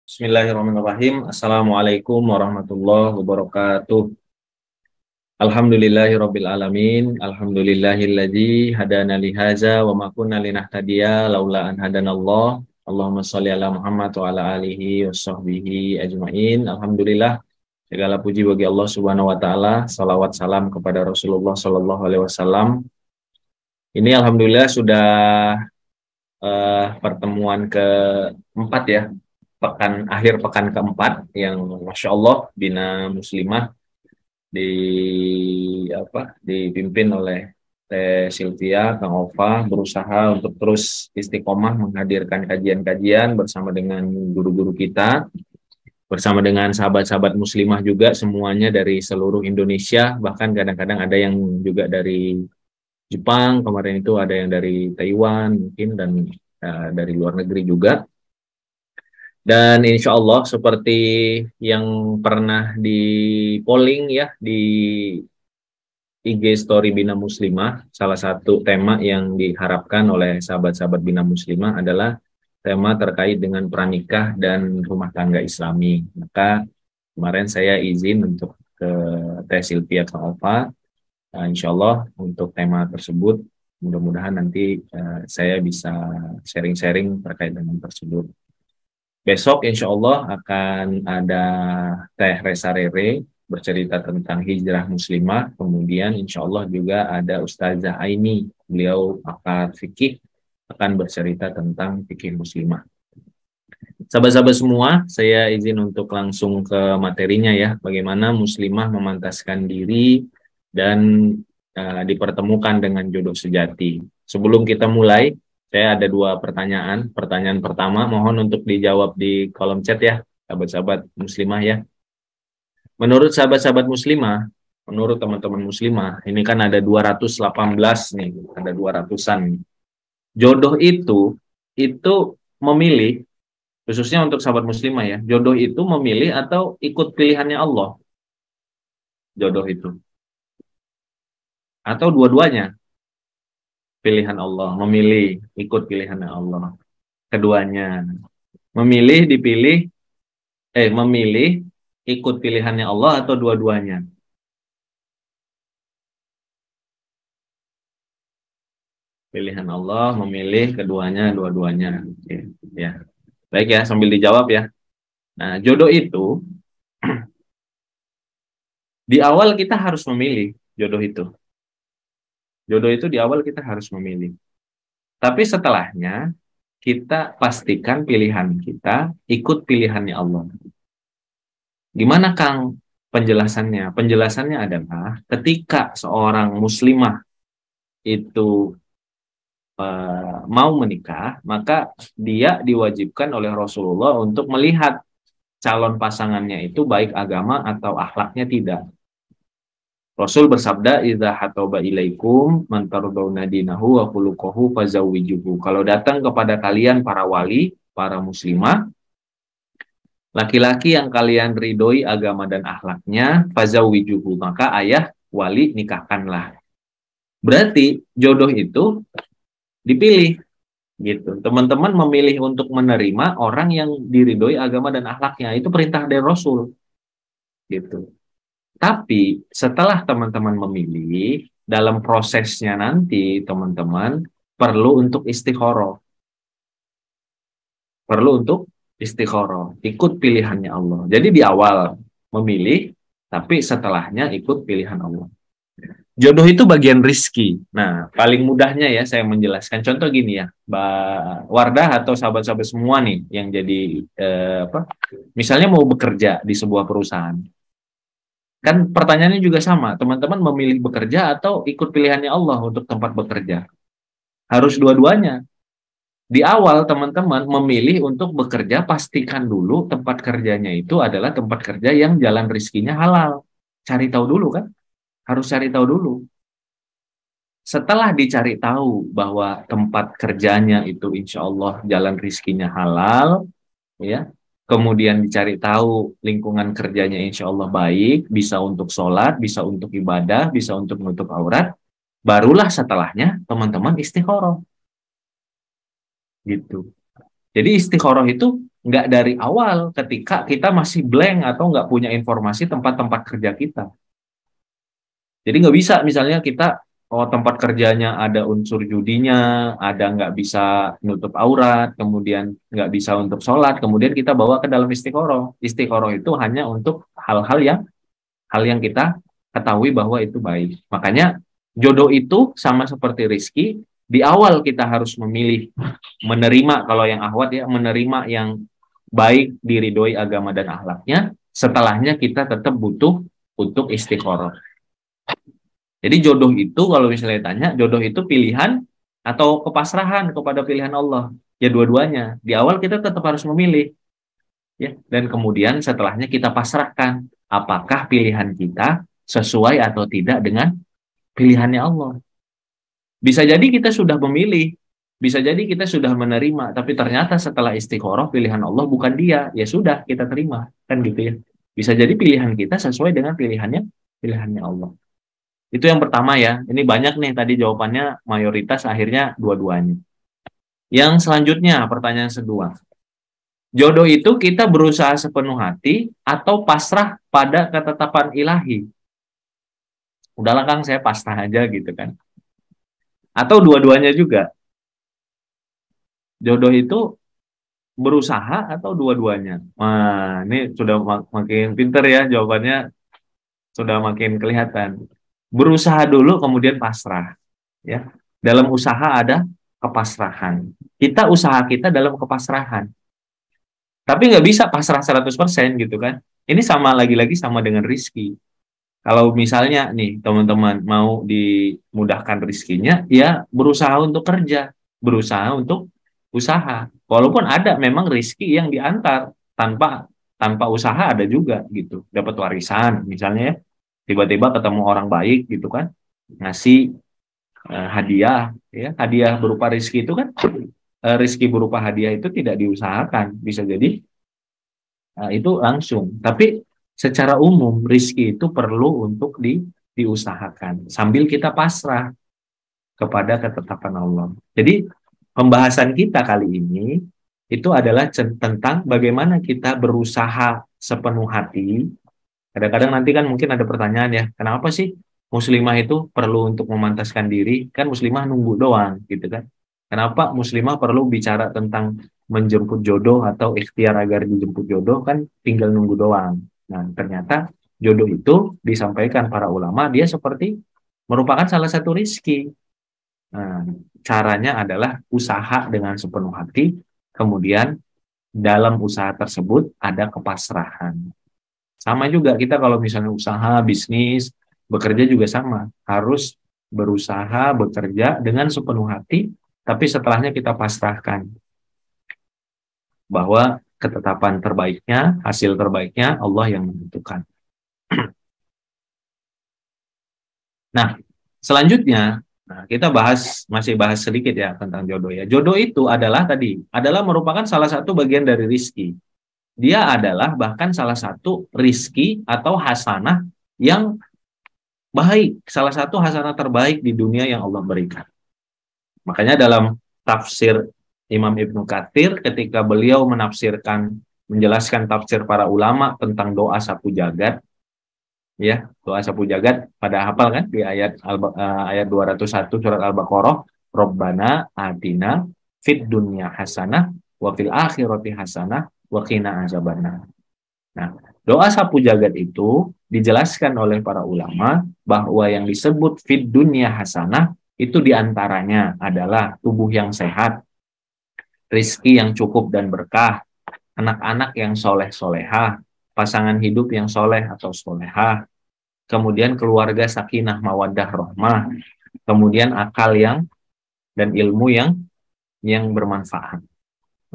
Bismillahirrahmanirrahim. Assalamualaikum warahmatullahi wabarakatuh. Alhamdulillahirabbil alamin. Alhamdulillahilladzi hadana li hadza wa ma kunna linahtadiya laula an hadanallah. Allahumma shalli ala Muhammad wa ala alihi washabbihi ajmain. Alhamdulillah, segala puji bagi Allah Subhanahu wa taala. Salawat salam kepada Rasulullah sallallahu alaihi wasallam. Ini alhamdulillah sudah pertemuan keempat ya. Akhir pekan keempat yang Masya Allah Bina Muslimah dipimpin oleh Teh Sylvia, Kang Ova berusaha untuk terus istiqomah menghadirkan kajian-kajian bersama dengan guru-guru kita, bersama dengan sahabat-sahabat muslimah juga semuanya dari seluruh Indonesia, bahkan kadang-kadang ada yang juga dari Jepang, kemarin itu ada yang dari Taiwan mungkin, dan dari luar negeri juga. Dan insya Allah seperti yang pernah di polling ya di IG Story Bina Muslimah, salah satu tema yang diharapkan oleh sahabat-sahabat Bina Muslimah adalah tema terkait dengan pranikah dan rumah tangga Islami. Maka kemarin saya izin untuk ke Teh Sylvia Ova, insya Allah untuk tema tersebut, mudah-mudahan nanti saya bisa sharing-sharing terkait dengan tersebut. Besok insya Allah akan ada Teh Resa Rere bercerita tentang hijrah muslimah. Kemudian insya Allah juga ada Ustazah Aini, beliau pakar fikih, akan bercerita tentang fikih muslimah. Sahabat-sahabat semua, saya izin untuk langsung ke materinya ya. Bagaimana muslimah memantaskan diri dan dipertemukan dengan jodoh sejati. Sebelum kita mulai, saya ada dua pertanyaan. Pertanyaan pertama, mohon untuk dijawab di kolom chat ya, sahabat-sahabat muslimah ya. Menurut sahabat-sahabat muslimah, menurut teman-teman muslimah, ini kan ada 218 nih, ada 200-an. Jodoh itu memilih, khususnya untuk sahabat muslimah ya, jodoh itu memilih atau ikut pilihannya Allah? Jodoh itu. Atau dua-duanya? Pilihan Allah, memilih, ikut pilihannya Allah. Keduanya, memilih, memilih, ikut pilihannya Allah atau dua-duanya? Pilihan Allah, memilih, keduanya, dua-duanya. Oke, ya. Baik ya, sambil dijawab ya. Nah, jodoh itu, di awal kita harus memilih jodoh itu. Jodoh itu di awal kita harus memilih. Tapi setelahnya, kita pastikan pilihan kita ikut pilihannya Allah. Gimana Kang penjelasannya? Penjelasannya adalah ketika seorang muslimah itu mau menikah, maka dia diwajibkan oleh Rasulullah untuk melihat calon pasangannya itu baik agama atau akhlaknya tidak. Rasul bersabda, "Idza hataba ilaikum man tardawna dinahu wa khuluquhu fazawwijuhu." Kalau datang kepada kalian para wali, para muslimah, laki-laki yang kalian ridhoi agama dan akhlaknya, fazawwijuhu, maka ayah wali nikahkanlah. Berarti jodoh itu dipilih gitu. Teman-teman memilih untuk menerima orang yang diridhoi agama dan akhlaknya, itu perintah dari Rasul. Gitu. Tapi setelah teman-teman memilih, dalam prosesnya nanti teman-teman perlu untuk istikharah. Perlu untuk istikharah, ikut pilihannya Allah. Jadi di awal memilih, tapi setelahnya ikut pilihan Allah. Jodoh itu bagian rizki. Nah, paling mudahnya ya saya menjelaskan. Contoh gini ya, Mbak Wardah atau sahabat-sahabat semua nih yang jadi misalnya mau bekerja di sebuah perusahaan. Kan pertanyaannya juga sama, teman-teman memilih bekerja atau ikut pilihannya Allah untuk tempat bekerja? Harus dua-duanya. Di awal teman-teman memilih untuk bekerja, pastikan dulu tempat kerjanya itu adalah tempat kerja yang jalan rizkinya halal. Cari tahu dulu kan? Harus cari tahu dulu. Setelah dicari tahu bahwa tempat kerjanya itu insya Allah jalan rizkinya halal, ya, kemudian dicari tahu lingkungan kerjanya insya Allah baik, bisa untuk sholat, bisa untuk ibadah, bisa untuk menutup aurat, barulah setelahnya teman-teman istikharah. Gitu. Jadi istikharah itu nggak dari awal ketika kita masih blank atau nggak punya informasi tempat-tempat kerja kita. Jadi nggak bisa misalnya kita, oh tempat kerjanya ada unsur judinya, ada nggak bisa nutup aurat, kemudian nggak bisa untuk sholat, kemudian kita bawa ke dalam istiqoroh. Istiqoroh itu hanya untuk hal yang kita ketahui bahwa itu baik. Makanya jodoh itu sama seperti rizki, di awal kita harus memilih menerima, kalau yang ahwat ya, menerima yang baik, diridhoi agama dan akhlaknya. Setelahnya kita tetap butuh untuk istiqoroh. Jadi jodoh itu kalau misalnya tanya, jodoh itu pilihan atau kepasrahan kepada pilihan Allah. Ya dua-duanya. Di awal kita tetap harus memilih, ya. Dan kemudian setelahnya kita pasrahkan apakah pilihan kita sesuai atau tidak dengan pilihannya Allah. Bisa jadi kita sudah memilih, bisa jadi kita sudah menerima, tapi ternyata setelah istiqoroh pilihan Allah bukan dia, ya sudah kita terima, kan gitu ya. Bisa jadi pilihan kita sesuai dengan pilihannya Allah. Itu yang pertama ya. Ini banyak nih tadi jawabannya, mayoritas akhirnya dua-duanya. Yang selanjutnya pertanyaan kedua. Jodoh itu kita berusaha sepenuh hati atau pasrah pada ketetapan ilahi? Udahlah Kang, saya pasrah aja gitu kan. Atau dua-duanya juga. Jodoh itu berusaha atau dua-duanya? Nah, ini sudah makin pinter ya jawabannya, sudah makin kelihatan. Berusaha dulu kemudian pasrah, ya. Dalam usaha ada kepasrahan. Kita usaha kita dalam kepasrahan. Tapi nggak bisa pasrah 100% gitu kan. Ini sama lagi-lagi sama dengan rizki. Kalau misalnya nih teman-teman mau dimudahkan rizkinya, ya berusaha untuk kerja, berusaha untuk usaha. Walaupun ada memang rizki yang diantar tanpa tanpa usaha, ada juga gitu. Dapat warisan misalnya ya, tiba-tiba ketemu orang baik gitu kan, ngasih hadiah, ya hadiah berupa rizki itu kan, rizki berupa hadiah itu tidak diusahakan, bisa jadi itu langsung. Tapi secara umum rizki itu perlu untuk diusahakan sambil kita pasrah kepada ketetapan Allah. Jadi pembahasan kita kali ini itu adalah tentang bagaimana kita berusaha sepenuh hati. Kadang-kadang nanti kan mungkin ada pertanyaan ya, kenapa sih muslimah itu perlu untuk memantaskan diri? Kan muslimah nunggu doang gitu kan. Kenapa muslimah perlu bicara tentang menjemput jodoh atau ikhtiar agar dijemput jodoh, kan tinggal nunggu doang. Nah, ternyata jodoh itu disampaikan para ulama dia seperti merupakan salah satu rizki. Nah, caranya adalah usaha dengan sepenuh hati, kemudian dalam usaha tersebut ada kepasrahan. Sama juga kita kalau misalnya usaha, bisnis, bekerja juga sama. Harus berusaha, bekerja dengan sepenuh hati, tapi setelahnya kita pasrahkan bahwa ketetapan terbaiknya, hasil terbaiknya Allah yang menentukan. Nah, selanjutnya kita masih bahas sedikit ya tentang jodoh ya. Jodoh itu adalah merupakan salah satu bagian dari rizki. Dia adalah bahkan salah satu rizki atau hasanah yang baik, salah satu hasanah terbaik di dunia yang Allah berikan. Makanya dalam tafsir Imam Ibnu Katsir ketika beliau menjelaskan tafsir para ulama tentang doa sapu jagat, ya, doa sapu jagat pada hafal kan di ayat 201 surat Al-Baqarah, Rabbana atina fid dunya hasanah wa fil akhirati hasanah wa qina azabannar. Nah, doa sapu jagat itu dijelaskan oleh para ulama bahwa yang disebut fid dunya hasanah itu diantaranya adalah tubuh yang sehat, rizki yang cukup dan berkah, anak-anak yang soleh-solehah, pasangan hidup yang soleh atau solehah, kemudian keluarga sakinah mawaddah rahmah, kemudian akal dan ilmu yang bermanfaat.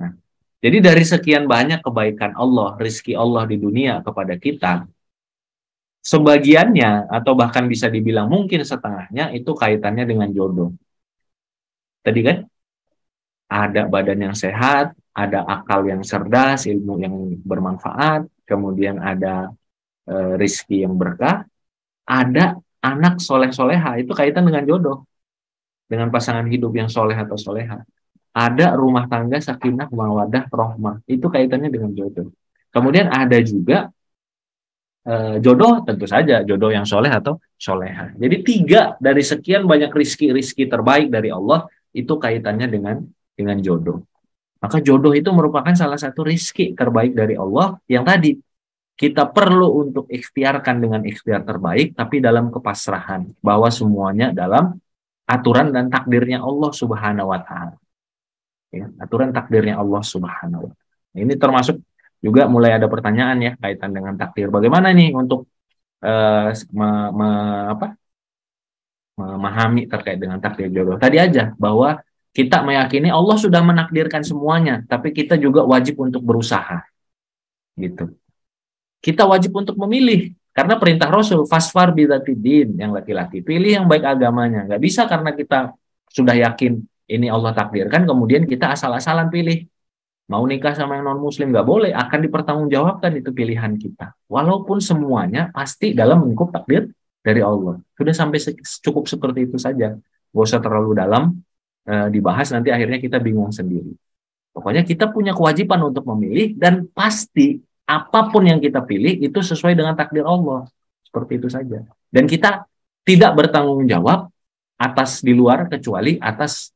Nah, jadi dari sekian banyak kebaikan Allah, rizki Allah di dunia kepada kita, sebagiannya atau bahkan bisa dibilang mungkin setengahnya itu kaitannya dengan jodoh. Tadi kan ada badan yang sehat, ada akal yang cerdas, ilmu yang bermanfaat, kemudian ada rizki yang berkah, ada anak soleh-soleha, itu kaitan dengan jodoh, dengan pasangan hidup yang soleh atau soleha. ada rumah tangga sakinah mawaddah rahmah. Itu kaitannya dengan jodoh. Kemudian ada juga jodoh, tentu saja jodoh yang soleh atau soleha. Jadi 3 dari sekian banyak rizki terbaik dari Allah itu kaitannya dengan jodoh. Maka jodoh itu merupakan salah satu rizki terbaik dari Allah yang tadi kita perlu untuk ikhtiarkan dengan ikhtiar terbaik, tapi dalam kepasrahan bahwa semuanya dalam aturan dan takdirnya Allah Subhanahu wa Ta'ala. Ya, aturan takdirnya Allah Subhanahu wa Ta'ala. Ini termasuk juga mulai ada pertanyaan ya kaitan dengan takdir. Bagaimana nih untuk me, me, apa, memahami terkait dengan takdir jodoh? Tadi aja bahwa kita meyakini Allah sudah menakdirkan semuanya, tapi kita juga wajib untuk berusaha. Gitu. Kita wajib untuk memilih karena perintah Rasul fasfar bidzatidin, yang laki-laki pilih yang baik agamanya. Nggak bisa karena kita sudah yakin ini Allah takdirkan kemudian kita asal-asalan pilih mau nikah sama yang non muslim, nggak boleh, akan dipertanggungjawabkan itu pilihan kita walaupun semuanya pasti dalam lingkup takdir dari Allah. Sudah sampai cukup seperti itu saja, nggak usah terlalu dalam dibahas, nanti akhirnya kita bingung sendiri. Pokoknya kita punya kewajiban untuk memilih dan pasti apapun yang kita pilih itu sesuai dengan takdir Allah. Seperti itu saja. Dan kita tidak bertanggung jawab atas di luar kecuali atas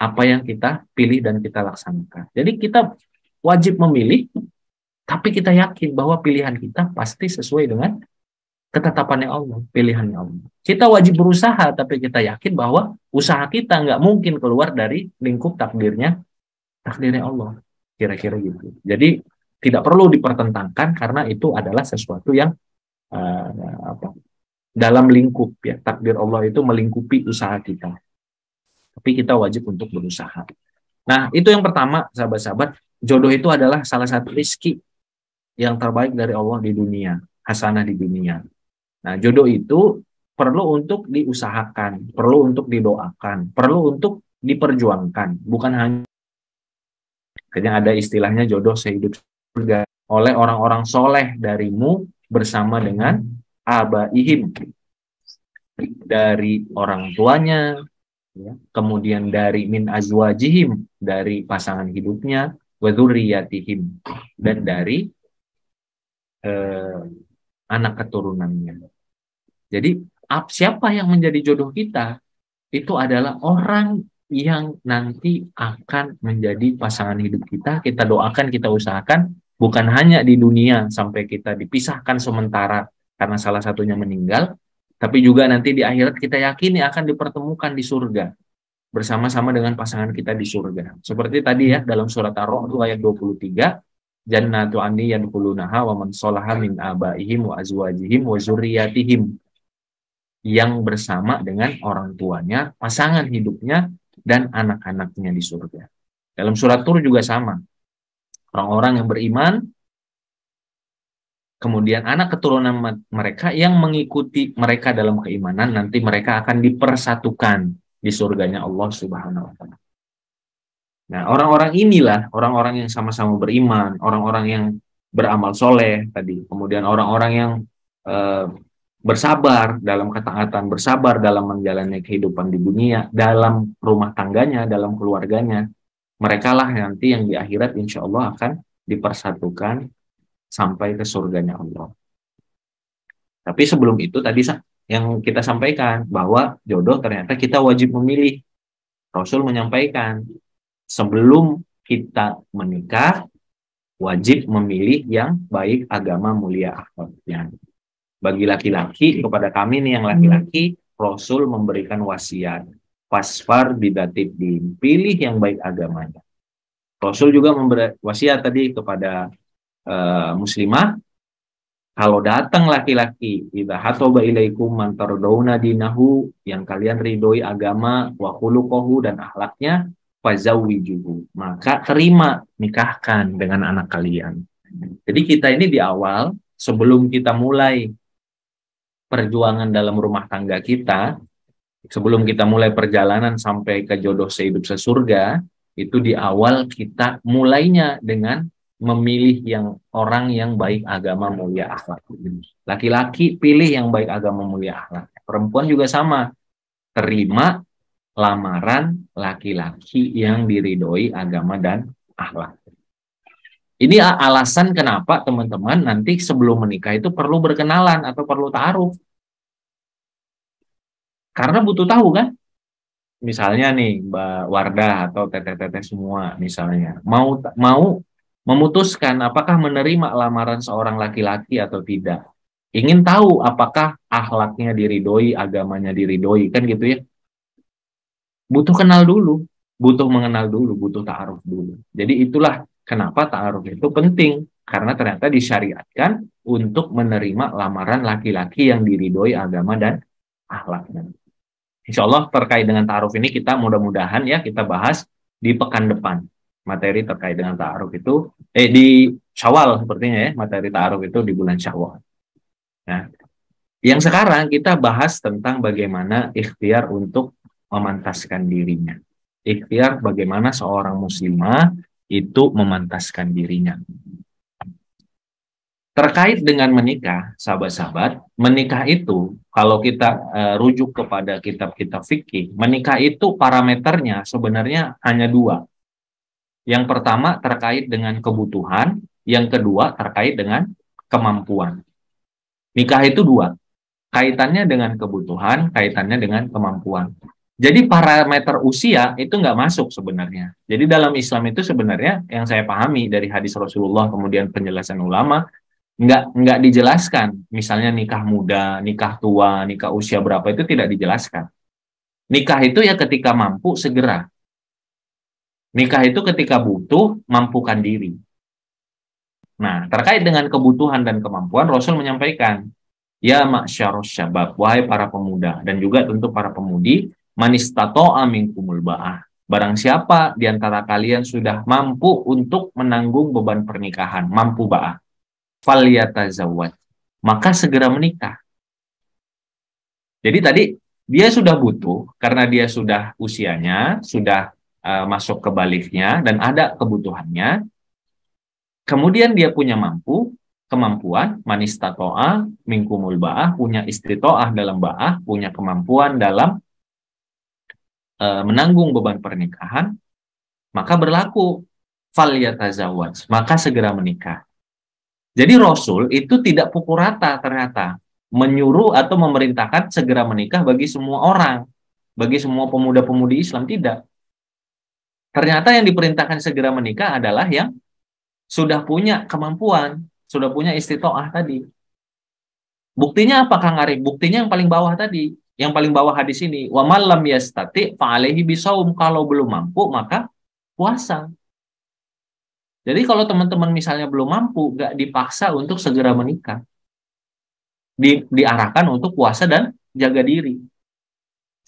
apa yang kita pilih dan kita laksanakan. Jadi kita wajib memilih, tapi kita yakin bahwa pilihan kita pasti sesuai dengan ketetapannya Allah, pilihannya Allah. Kita wajib berusaha, tapi kita yakin bahwa usaha kita nggak mungkin keluar dari lingkup takdirnya Allah, kira-kira gitu. Jadi tidak perlu dipertentangkan karena itu adalah sesuatu yang dalam lingkup ya, takdir Allah itu melingkupi usaha kita. Tapi kita wajib untuk berusaha. Nah, itu yang pertama, sahabat-sahabat, jodoh itu adalah salah satu rezeki yang terbaik dari Allah di dunia, hasanah di dunia. Nah, jodoh itu perlu untuk diusahakan, perlu untuk didoakan, perlu untuk diperjuangkan, bukan hanya kayaknya ada istilahnya jodoh sehidup surga oleh orang-orang soleh darimu bersama dengan abaihim, dari orang tuanya, ya, kemudian dari min azwajihim, dari pasangan hidupnya, wa dzurriyyatihim, dan dari anak keturunannya. Jadi siapa yang menjadi jodoh kita itu adalah orang yang nanti akan menjadi pasangan hidup kita. Kita doakan, kita usahakan, bukan hanya di dunia sampai kita dipisahkan sementara karena salah satunya meninggal, tapi juga nanti di akhirat kita yakini akan dipertemukan di surga bersama-sama dengan pasangan kita di surga. Seperti tadi ya dalam surat Ar-Ra'd ayat 23, jannatu anni yadkhulunaha wa man sholaha min abaihim wa azwajihim wa zurriyatihim, yang bersama dengan orang tuanya, pasangan hidupnya, dan anak-anaknya di surga. Dalam surat Tur juga sama. Orang-orang yang beriman, kemudian anak keturunan mereka yang mengikuti mereka dalam keimanan, nanti mereka akan dipersatukan di surganya Allah Subhanahu wa Ta'ala. Nah, orang-orang inilah orang-orang yang sama-sama beriman, orang-orang yang beramal soleh tadi, kemudian orang-orang yang bersabar dalam ketaatan, bersabar dalam menjalani kehidupan di dunia, dalam rumah tangganya, dalam keluarganya. Mereka lah nanti yang di akhirat insya Allah akan dipersatukan sampai ke surganya Allah. Tapi sebelum itu tadi yang kita sampaikan bahwa jodoh ternyata kita wajib memilih. Rasul menyampaikan sebelum kita menikah wajib memilih yang baik agama, mulia akhlaknya. Bagi laki-laki, kepada kami nih yang laki-laki, Rasul memberikan wasiat. Fasfar bidzatid-din, pilih yang baik agamanya. Rasul juga memberi wasiat tadi kepada muslimah, kalau datang laki-laki, idza hatoba ilaikum man tardawna dinahu, yang kalian ridhoi agama, wa khuluquhu, dan akhlaknya, fazawwijuhu, maka terima, nikahkan dengan anak kalian. Jadi kita ini di awal, sebelum kita mulai perjuangan dalam rumah tangga kita, sebelum kita mulai perjalanan sampai ke jodoh sehidup sesurga, itu di awal kita mulainya dengan memilih yang orang yang baik agama, mulia akhlak. Laki-laki pilih yang baik agama, mulia akhlak. Perempuan juga sama, terima lamaran laki-laki yang diridhoi agama dan akhlak. Ini alasan kenapa teman-teman nanti sebelum menikah itu perlu berkenalan atau perlu ta'aruf. Karena butuh tahu kan? Misalnya nih Mbak Wardah atau teteh-teteh semua misalnya mau memutuskan apakah menerima lamaran seorang laki-laki atau tidak. Ingin tahu apakah akhlaknya diridhoi, agamanya diridhoi, kan gitu ya. Butuh kenal dulu, butuh mengenal dulu, butuh ta'aruf dulu. Jadi itulah kenapa ta'aruf itu penting, karena ternyata disyariatkan untuk menerima lamaran laki-laki yang diridhoi agama dan akhlaknya. Insya Allah terkait dengan ta'aruf ini kita mudah-mudahan ya kita bahas di pekan depan. Materi terkait dengan ta'aruf itu di Syawal sepertinya ya, materi ta'aruf itu di bulan Syawal. Nah, yang sekarang kita bahas tentang bagaimana ikhtiar untuk memantaskan dirinya. Ikhtiar bagaimana seorang muslimah itu memantaskan dirinya. Terkait dengan menikah, sahabat-sahabat, menikah itu kalau kita rujuk kepada kitab-kitab fikih, menikah itu parameternya sebenarnya hanya dua. Yang pertama terkait dengan kebutuhan, yang kedua terkait dengan kemampuan. Nikah itu dua, kaitannya dengan kebutuhan, kaitannya dengan kemampuan. Jadi parameter usia itu nggak masuk sebenarnya. Jadi dalam Islam itu sebenarnya yang saya pahami dari hadis Rasulullah kemudian penjelasan ulama, nggak dijelaskan. Misalnya nikah muda, nikah tua, nikah usia berapa itu tidak dijelaskan. Nikah itu ya ketika mampu segera. Nikah itu ketika butuh, mampukan diri. Nah, terkait dengan kebutuhan dan kemampuan, Rasul menyampaikan, ya ma'syarus syabab, wahai para pemuda, dan juga tentu para pemudi, manistato'a minkumul ba'ah. Barang siapa di antara kalian sudah mampu untuk menanggung beban pernikahan, mampu ba'ah, falyatazawwaj, maka segera menikah. Jadi tadi dia sudah butuh, karena dia sudah usianya, sudah masuk ke baliknya, dan ada kebutuhannya. Kemudian dia punya kemampuan, manistato'a minkumul ba'ah, punya istito'ah dalam ba'ah, punya kemampuan dalam menanggung beban pernikahan, maka berlaku falyatazawwaj, maka segera menikah. Jadi Rasul itu tidak pukul rata ternyata, menyuruh atau memerintahkan segera menikah bagi semua orang, bagi semua pemuda-pemudi Islam, tidak. Ternyata yang diperintahkan segera menikah adalah yang sudah punya kemampuan, sudah punya istitoah tadi. Buktinya apa Kang Arif? Buktinya yang paling bawah tadi, yang paling bawah hadis ini, wa man lam yastati fa alaihi bisaum, kalau belum mampu maka puasa. Jadi kalau teman-teman misalnya belum mampu, nggak dipaksa untuk segera menikah. Diarahkan untuk puasa dan jaga diri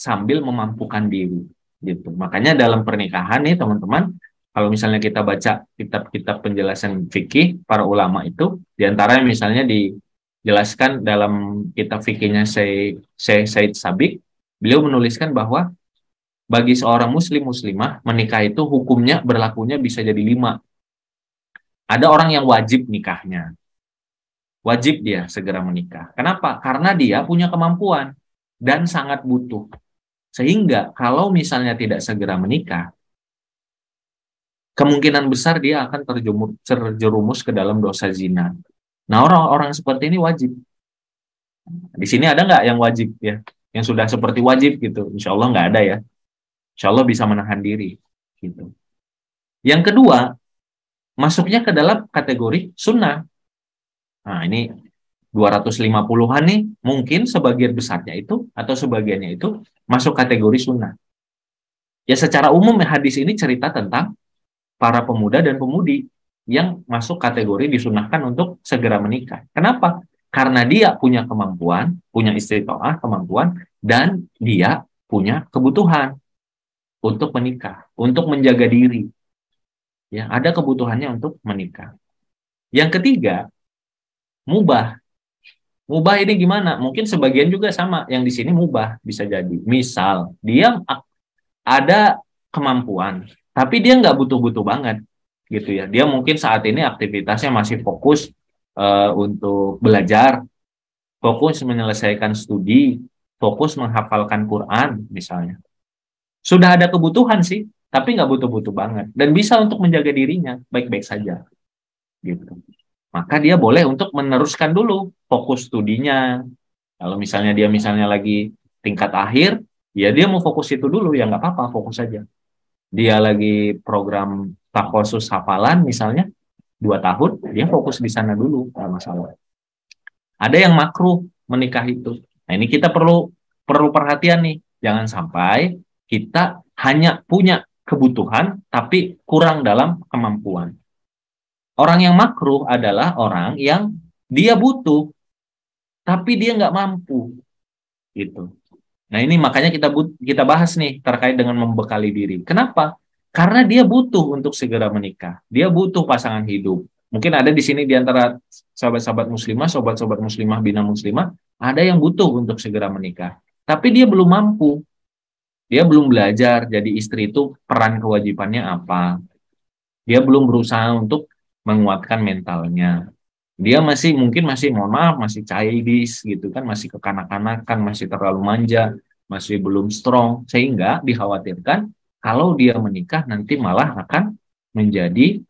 sambil memampukan diri gitu. Makanya dalam pernikahan nih teman-teman, kalau misalnya kita baca kitab-kitab penjelasan fikih para ulama itu, diantaranya misalnya dijelaskan dalam kitab fikihnya Said Sabiq, beliau menuliskan bahwa bagi seorang muslimah menikah itu hukumnya berlakunya bisa jadi 5. Ada orang yang wajib nikahnya, wajib dia segera menikah. Kenapa? Karena dia punya kemampuan dan sangat butuh. Sehingga kalau misalnya tidak segera menikah, kemungkinan besar dia akan terjerumus ke dalam dosa zina. Nah, orang-orang seperti ini wajib. Di sini ada nggak yang wajib ya? Yang sudah seperti wajib gitu? Insya Allah nggak ada ya. Insya Allah bisa menahan diri. Gitu. Yang kedua, masuknya ke dalam kategori sunnah. Nah, ini 250-an nih, mungkin sebagian besarnya itu, atau sebagiannya itu, masuk kategori sunnah. Ya secara umum hadis ini cerita tentang para pemuda dan pemudi yang masuk kategori disunahkan untuk segera menikah. Kenapa? Karena dia punya kemampuan, punya istitoah, kemampuan, dan dia punya kebutuhan untuk menikah, untuk menjaga diri. Ya, ada kebutuhannya untuk menikah. Yang ketiga, mubah. Mubah ini gimana? Mungkin sebagian juga sama, yang di sini mubah bisa jadi. Misal, dia ada kemampuan, tapi dia nggak butuh-butuh banget, gitu ya. Dia mungkin saat ini aktivitasnya masih fokus untuk belajar, fokus menyelesaikan studi, fokus menghafalkan Quran misalnya. Sudah ada kebutuhan sih, tapi nggak butuh-butuh banget. Dan bisa untuk menjaga dirinya baik-baik saja. Gitu. Maka dia boleh untuk meneruskan dulu fokus studinya. Kalau misalnya dia misalnya lagi tingkat akhir, ya dia mau fokus itu dulu, ya nggak apa-apa, fokus saja. Dia lagi program takhusus hafalan misalnya, 2 tahun, dia fokus di sana dulu, nggak masalah. Ada yang makruh menikah itu. Nah ini kita perlu perlu perhatian nih, jangan sampai kita hanya punya kebutuhan tapi kurang dalam kemampuan. Orang yang makruh adalah orang yang dia butuh tapi dia nggak mampu gitu. Nah ini makanya kita bahas nih terkait dengan membekali diri. Kenapa? Karena dia butuh untuk segera menikah. Dia butuh pasangan hidup. Mungkin ada di sini di antara sahabat-sahabat muslimah, sobat-sobat muslimah, bina muslimah, ada yang butuh untuk segera menikah. Tapi dia belum mampu. Dia belum belajar jadi istri itu peran kewajibannya apa. Dia belum berusaha untuk menguatkan mentalnya. Dia mungkin masih mohon maaf masih childish gitu kan, masih kekanak-kanakan, masih terlalu manja, masih belum strong, sehingga dikhawatirkan kalau dia menikah nanti malah akan menjadi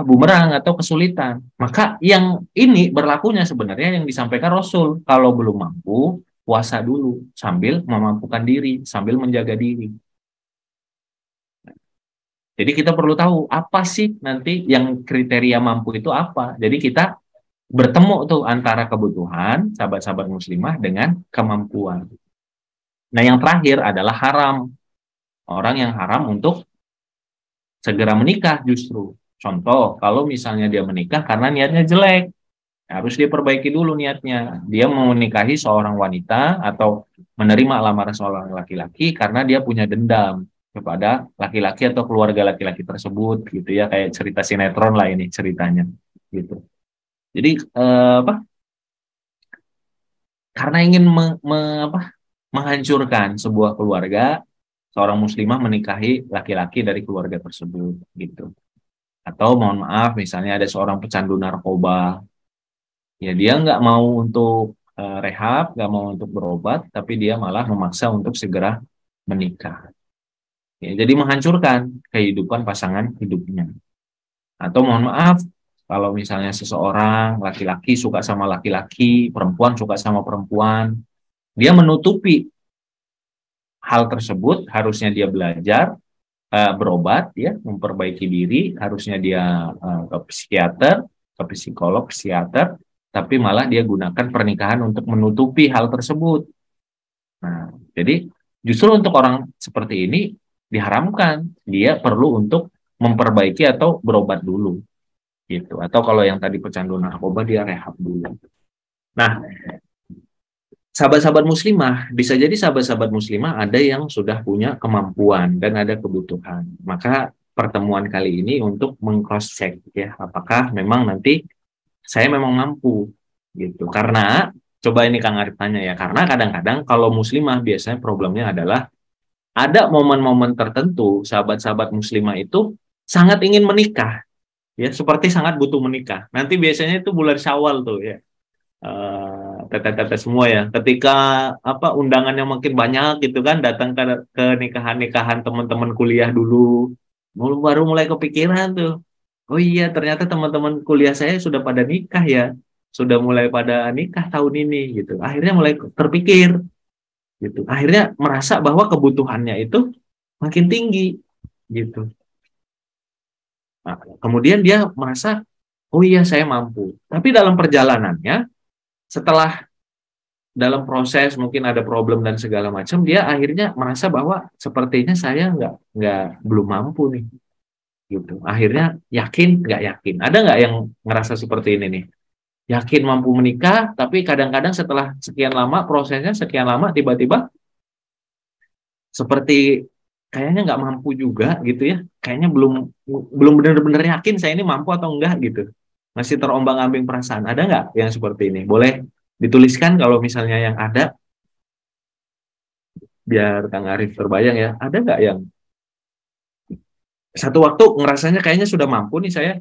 bumerang atau kesulitan. Maka yang ini berlakunya sebenarnya yang disampaikan Rasul, kalau belum mampu puasa dulu sambil memampukan diri, sambil menjaga diri. Jadi kita perlu tahu apa sih nanti yang kriteria mampu itu apa. Jadi kita bertemu tuh antara kebutuhan sahabat-sahabat muslimah dengan kemampuan. Nah, yang terakhir adalah haram. Orang yang haram untuk segera menikah justru. Contoh, kalau misalnya dia menikah karena niatnya jelek, harus dia perbaiki dulu niatnya. Dia mau menikahi seorang wanita atau menerima lamaran seorang laki-laki karena dia punya dendam kepada laki-laki atau keluarga laki-laki tersebut gitu ya, kayak cerita sinetron lah ini ceritanya gitu. Jadi karena ingin menghancurkan sebuah keluarga, seorang muslimah menikahi laki-laki dari keluarga tersebut gitu. Atau mohon maaf misalnya ada seorang pecandu narkoba, ya dia nggak mau untuk rehab, nggak mau untuk berobat, tapi dia malah memaksa untuk segera menikah. Ya, jadi menghancurkan kehidupan pasangan hidupnya. Atau mohon maaf, kalau misalnya seseorang laki-laki suka sama laki-laki, perempuan suka sama perempuan, dia menutupi hal tersebut, harusnya dia belajar, berobat, ya, memperbaiki diri, harusnya dia ke psikiater, ke psikolog, psikiater, tapi malah dia gunakan pernikahan untuk menutupi hal tersebut. Nah, jadi justru untuk orang seperti ini diharamkan, dia perlu untuk memperbaiki atau berobat dulu, gitu. Atau kalau yang tadi pecandu narkoba dia rehab dulu. Nah, sahabat-sahabat muslimah, bisa jadi sahabat-sahabat muslimah ada yang sudah punya kemampuan dan ada kebutuhan. Maka pertemuan kali ini untuk meng-cross check ya, apakah memang nanti saya memang mampu gitu. Karena coba ini Kang Arif tanya ya, karena kadang-kadang kalau muslimah biasanya problemnya adalah ada momen-momen tertentu sahabat-sahabat muslimah itu sangat ingin menikah ya, seperti sangat butuh menikah. Nanti biasanya itu bulan Syawal tuh ya. Teteh-teteh semua ya, ketika undangannya makin banyak gitu kan, datang ke nikahan-nikahan teman-teman kuliah dulu, baru mulai kepikiran tuh, oh iya ternyata teman-teman kuliah saya sudah pada nikah ya, sudah mulai pada nikah tahun ini gitu. Akhirnya mulai terpikir gitu, akhirnya merasa bahwa kebutuhannya itu makin tinggi gitu. Nah, kemudian dia merasa, oh iya saya mampu, tapi dalam perjalanannya setelah dalam proses mungkin ada problem dan segala macam, dia akhirnya merasa bahwa sepertinya saya nggak belum mampu nih gitu. Akhirnya yakin nggak yakin, ada nggak yang ngerasa seperti ini nih, yakin mampu menikah tapi kadang-kadang setelah sekian lama prosesnya, sekian lama tiba-tiba seperti kayaknya nggak mampu juga gitu ya, kayaknya belum belum benar-benar yakin saya ini mampu atau enggak gitu, masih terombang-ambing perasaan. Ada nggak yang seperti ini? Boleh dituliskan kalau misalnya yang ada, biar Kang Arif terbayang ya. Ada nggak yang satu waktu ngerasanya kayaknya sudah mampu nih, saya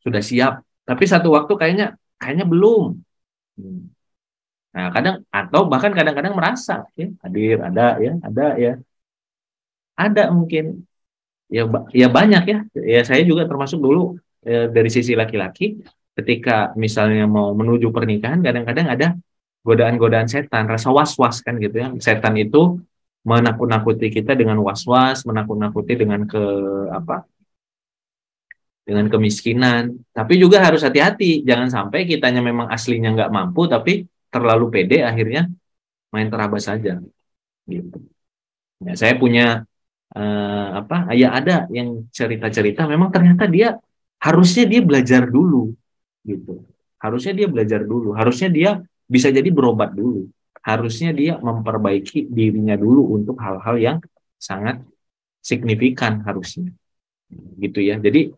sudah siap, tapi satu waktu kayaknya belum. Hmm. Nah, kadang atau bahkan kadang-kadang merasa ya, hadir ada ya, ada mungkin ya ya banyak ya. Ya saya juga termasuk dulu dari sisi laki-laki ketika misalnya mau menuju pernikahan kadang-kadang ada godaan-godaan setan, rasa was-was kan gitu ya. Setan itu menakut-nakuti kita dengan was-was, menakut-nakuti dengan apa? Dengan kemiskinan. Tapi juga harus hati-hati, jangan sampai kitanya memang aslinya nggak mampu tapi terlalu pede akhirnya main terabas saja gitu. Ya, saya punya apa? Ya ada yang cerita-cerita memang ternyata harusnya dia belajar dulu gitu. Harusnya dia belajar dulu, harusnya dia bisa jadi berobat dulu. Harusnya dia memperbaiki dirinya dulu untuk hal-hal yang sangat signifikan harusnya. Gitu ya. Jadi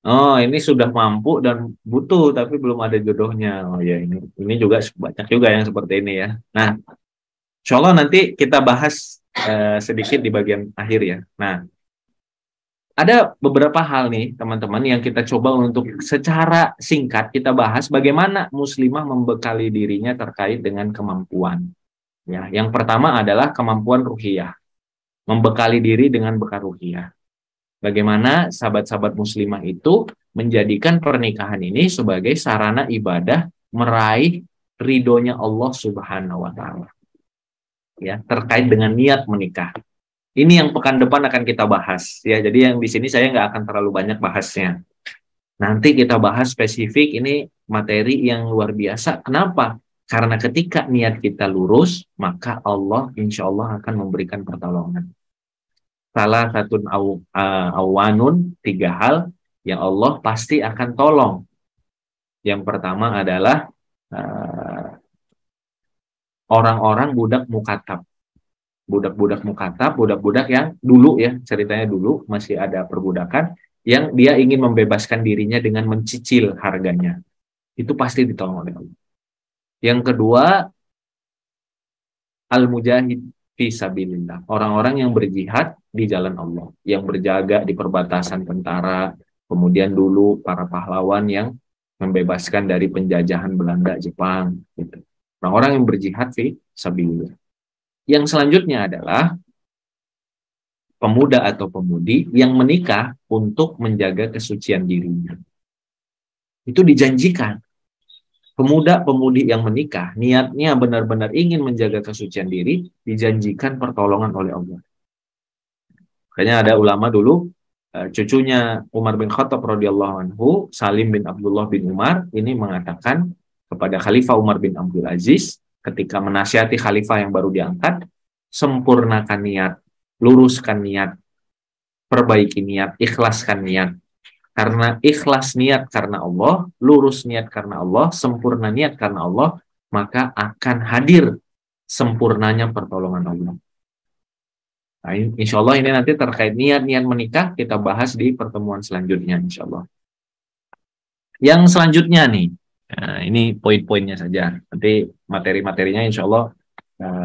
oh, ini sudah mampu dan butuh tapi belum ada jodohnya. Oh ya, ini juga banyak juga yang seperti ini ya. Nah, insya Allah nanti kita bahas sedikit di bagian akhir ya. Nah, ada beberapa hal nih teman-teman yang kita coba untuk secara singkat kita bahas bagaimana muslimah membekali dirinya terkait dengan kemampuan. Ya, yang pertama adalah kemampuan ruhiyah, membekali diri dengan bekal ruhiyah. Bagaimana sahabat-sahabat muslimah itu menjadikan pernikahan ini sebagai sarana ibadah meraih ridhonya Allah Subhanahu wa taala. Ya, terkait dengan niat menikah. Ini yang pekan depan akan kita bahas ya. Jadi yang di sini saya nggak akan terlalu banyak bahasnya. Nanti kita bahas spesifik ini materi yang luar biasa. Kenapa? Karena ketika niat kita lurus, maka Allah insya Allah akan memberikan pertolongan. Salah satu awanun, tiga hal yang Allah pasti akan tolong. Yang pertama adalah orang-orang budak mukatab. Budak-budak mukatab, budak-budak yang dulu ya, ceritanya dulu masih ada perbudakan, yang dia ingin membebaskan dirinya dengan mencicil harganya. Itu pasti ditolong oleh Allah. Yang kedua, al-mujahid fi sabilillah. Orang-orang yang berjihad di jalan Allah, yang berjaga di perbatasan tentara, kemudian dulu para pahlawan yang membebaskan dari penjajahan Belanda, Jepang, gitu. Orang-orang yang berjihad fi sabilillah. Yang selanjutnya adalah pemuda atau pemudi yang menikah untuk menjaga kesucian dirinya. Itu dijanjikan. Pemuda-pemudi yang menikah, niatnya benar-benar ingin menjaga kesucian diri, dijanjikan pertolongan oleh Allah. Makanya ada ulama dulu, cucunya Umar bin Khattab radhiyallahu anhu, Salim bin Abdullah bin Umar, ini mengatakan kepada Khalifah Umar bin Abdul Aziz, ketika menasihati Khalifah yang baru diangkat, sempurnakan niat, luruskan niat, perbaiki niat, ikhlaskan niat. Karena ikhlas niat karena Allah, lurus niat karena Allah, sempurna niat karena Allah, maka akan hadir sempurnanya pertolongan Allah. Nah, insya Allah ini nanti terkait niat-niat menikah kita bahas di pertemuan selanjutnya insya Allah. Yang selanjutnya nih, nah, ini poin-poinnya saja. Nanti materi-materinya insya Allah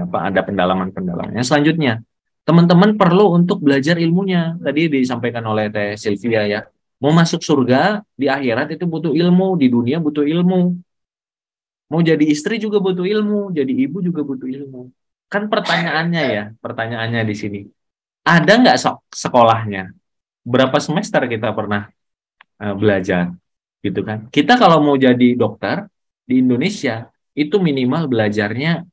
ada pendalaman-pendalamannya. Selanjutnya, teman-teman perlu untuk belajar ilmunya. Tadi disampaikan oleh Teh Sylvia ya. Mau masuk surga di akhirat itu butuh ilmu, di dunia butuh ilmu. Mau jadi istri juga butuh ilmu, jadi ibu juga butuh ilmu. Kan pertanyaannya di sini. Ada nggak sekolahnya? Berapa semester kita pernah belajar? Gitu kan? Kita kalau mau jadi dokter di Indonesia, itu minimal belajarnya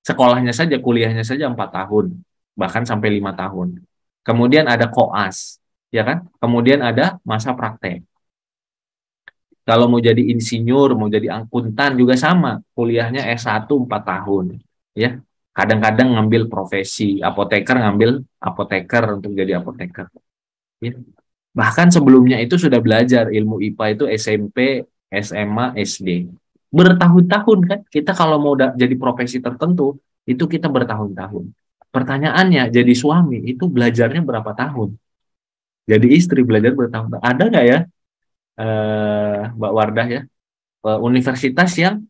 sekolahnya saja, kuliahnya saja 4 tahun, bahkan sampai 5 tahun. Kemudian ada koas, ya kan? Kemudian ada masa praktek. Kalau mau jadi insinyur, mau jadi akuntan juga sama, kuliahnya S1 4 tahun, ya. Kadang-kadang ngambil profesi apoteker, ngambil apoteker untuk jadi apoteker. Ya. Bahkan sebelumnya itu sudah belajar ilmu IPA itu SMP, SMA, SD. Bertahun-tahun kan, kita kalau mau jadi profesi tertentu, itu kita bertahun-tahun. Pertanyaannya, jadi suami itu belajarnya berapa tahun? Jadi istri belajar bertahun-tahun. Ada nggak ya, Mbak Wardah ya, universitas yang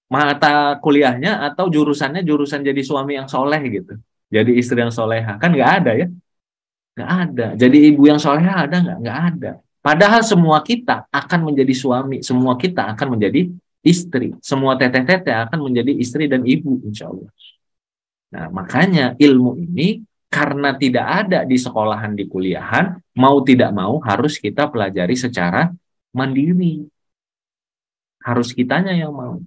mata kuliahnya atau jurusannya jurusan jadi suami yang soleh gitu, jadi istri yang soleha? Kan nggak ada ya, nggak ada. Jadi ibu yang soleha ada nggak? Nggak ada. Padahal semua kita akan menjadi suami, semua kita akan menjadi istri. Semua teteh-teteh akan menjadi istri dan ibu, insya Allah. Nah, makanya ilmu ini karena tidak ada di sekolahan, di kuliahan, mau tidak mau harus kita pelajari secara mandiri. Harus kitanya yang mau.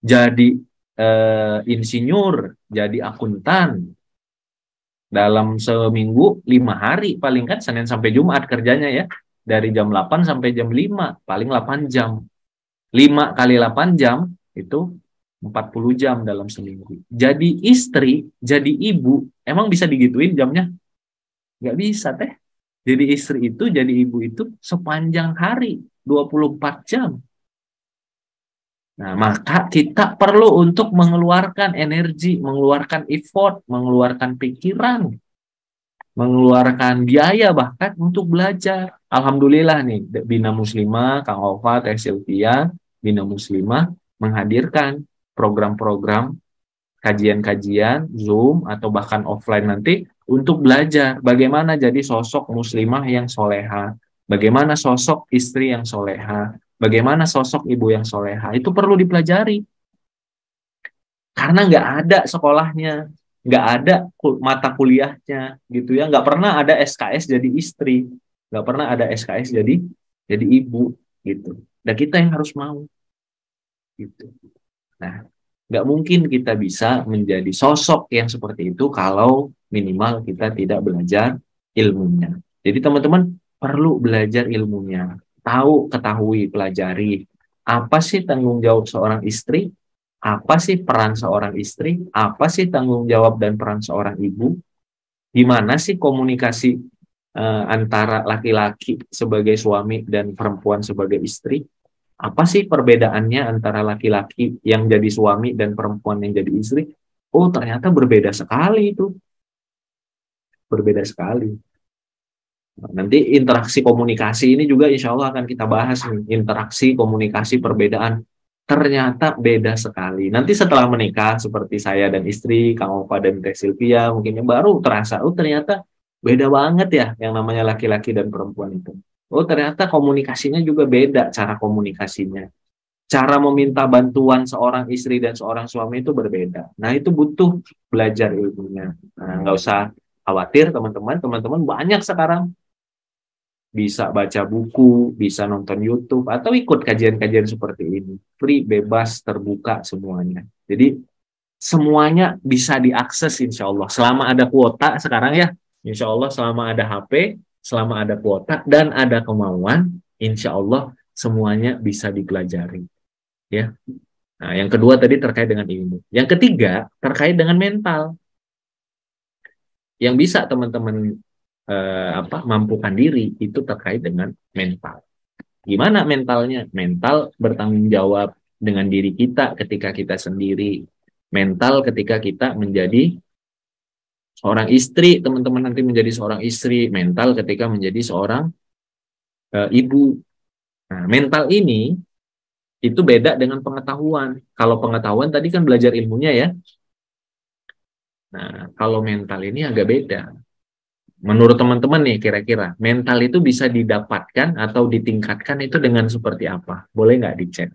Jadi insinyur, jadi akuntan, dalam seminggu 5 hari, paling kan Senin sampai Jumat kerjanya ya. Dari jam 8 sampai jam 5, paling 8 jam. 5 kali 8 jam, itu 40 jam dalam seminggu. Jadi istri, jadi ibu, emang bisa digituin jamnya? Nggak bisa teh. Jadi istri itu, jadi ibu itu sepanjang hari, 24 jam. Nah, maka kita perlu untuk mengeluarkan energi, mengeluarkan effort, mengeluarkan pikiran, mengeluarkan biaya bahkan untuk belajar. Alhamdulillah nih, Bina Muslimah, Kang Ova, Teh Sylvia, Bina Muslimah menghadirkan program-program kajian-kajian Zoom atau bahkan offline nanti untuk belajar bagaimana jadi sosok muslimah yang soleha, bagaimana sosok istri yang soleha, bagaimana sosok ibu yang soleha. Itu perlu dipelajari karena nggak ada sekolahnya, nggak ada mata kuliahnya gitu ya, nggak pernah ada SKS jadi istri, nggak pernah ada SKS jadi ibu gitu. Dan kita yang harus mau gitu. Nah, nggak mungkin kita bisa menjadi sosok yang seperti itu kalau minimal kita tidak belajar ilmunya. Jadi teman-teman perlu belajar ilmunya, tahu, ketahui, pelajari. Apa sih tanggung jawab seorang istri? Apa sih peran seorang istri? Apa sih tanggung jawab dan peran seorang ibu? Gimana sih komunikasi antara laki-laki sebagai suami dan perempuan sebagai istri? Apa sih perbedaannya antara laki-laki yang jadi suami dan perempuan yang jadi istri? Oh, ternyata berbeda sekali itu. Berbeda sekali. Nanti interaksi komunikasi ini juga insya Allah akan kita bahas nih. Interaksi, komunikasi, perbedaan. Ternyata beda sekali. Nanti setelah menikah, seperti saya dan istri, Kang Opa dan Teh Sylvia, mungkin baru terasa, oh ternyata beda banget ya yang namanya laki-laki dan perempuan itu. Oh ternyata komunikasinya juga beda cara komunikasinya. Cara meminta bantuan seorang istri dan seorang suami itu berbeda. Nah, itu butuh belajar ilmunya. Nah, nggak usah khawatir teman-teman. Teman-teman banyak sekarang bisa baca buku, bisa nonton YouTube, atau ikut kajian-kajian seperti ini. Free, bebas, terbuka semuanya. Jadi, semuanya bisa diakses insya Allah. Selama ada kuota sekarang ya, insya Allah selama ada HP, selama ada kuota, dan ada kemauan, insya Allah semuanya bisa dipelajari. Ya. Nah, yang kedua tadi terkait dengan ilmu. Yang ketiga terkait dengan mental. Yang bisa teman-teman mampukan diri itu terkait dengan mental. Gimana mentalnya? Mental bertanggung jawab dengan diri kita ketika kita sendiri. Mental ketika kita menjadi seorang istri, teman-teman nanti menjadi seorang istri. Mental ketika menjadi seorang ibu. Nah, mental ini itu beda dengan pengetahuan. Kalau pengetahuan tadi kan belajar ilmunya ya. Nah, kalau mental ini agak beda. Menurut teman-teman nih, kira-kira mental itu bisa didapatkan atau ditingkatkan itu dengan seperti apa? Boleh nggak dicek?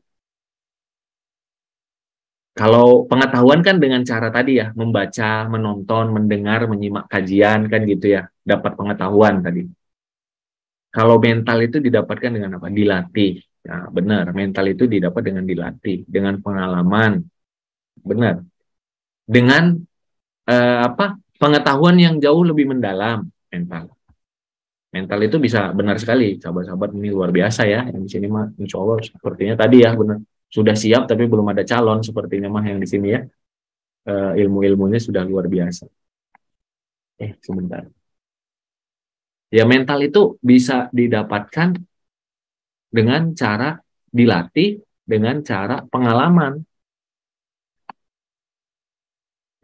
Kalau pengetahuan kan dengan cara tadi ya, membaca, menonton, mendengar, menyimak kajian kan gitu ya, dapat pengetahuan tadi. Kalau mental itu didapatkan dengan apa? Dilatih. Nah, benar, mental itu didapat dengan dilatih, dengan pengalaman. Benar. Dengan pengetahuan yang jauh lebih mendalam mental. Mental itu bisa benar sekali, sahabat-sahabat ini luar biasa ya. Yang di sini mah, insya Allah sepertinya tadi ya benar sudah siap tapi belum ada calon sepertinya mah yang di sini ya. Ilmu-ilmunya sudah luar biasa. Sebentar. Ya mental itu bisa didapatkan dengan cara dilatih, dengan cara pengalaman.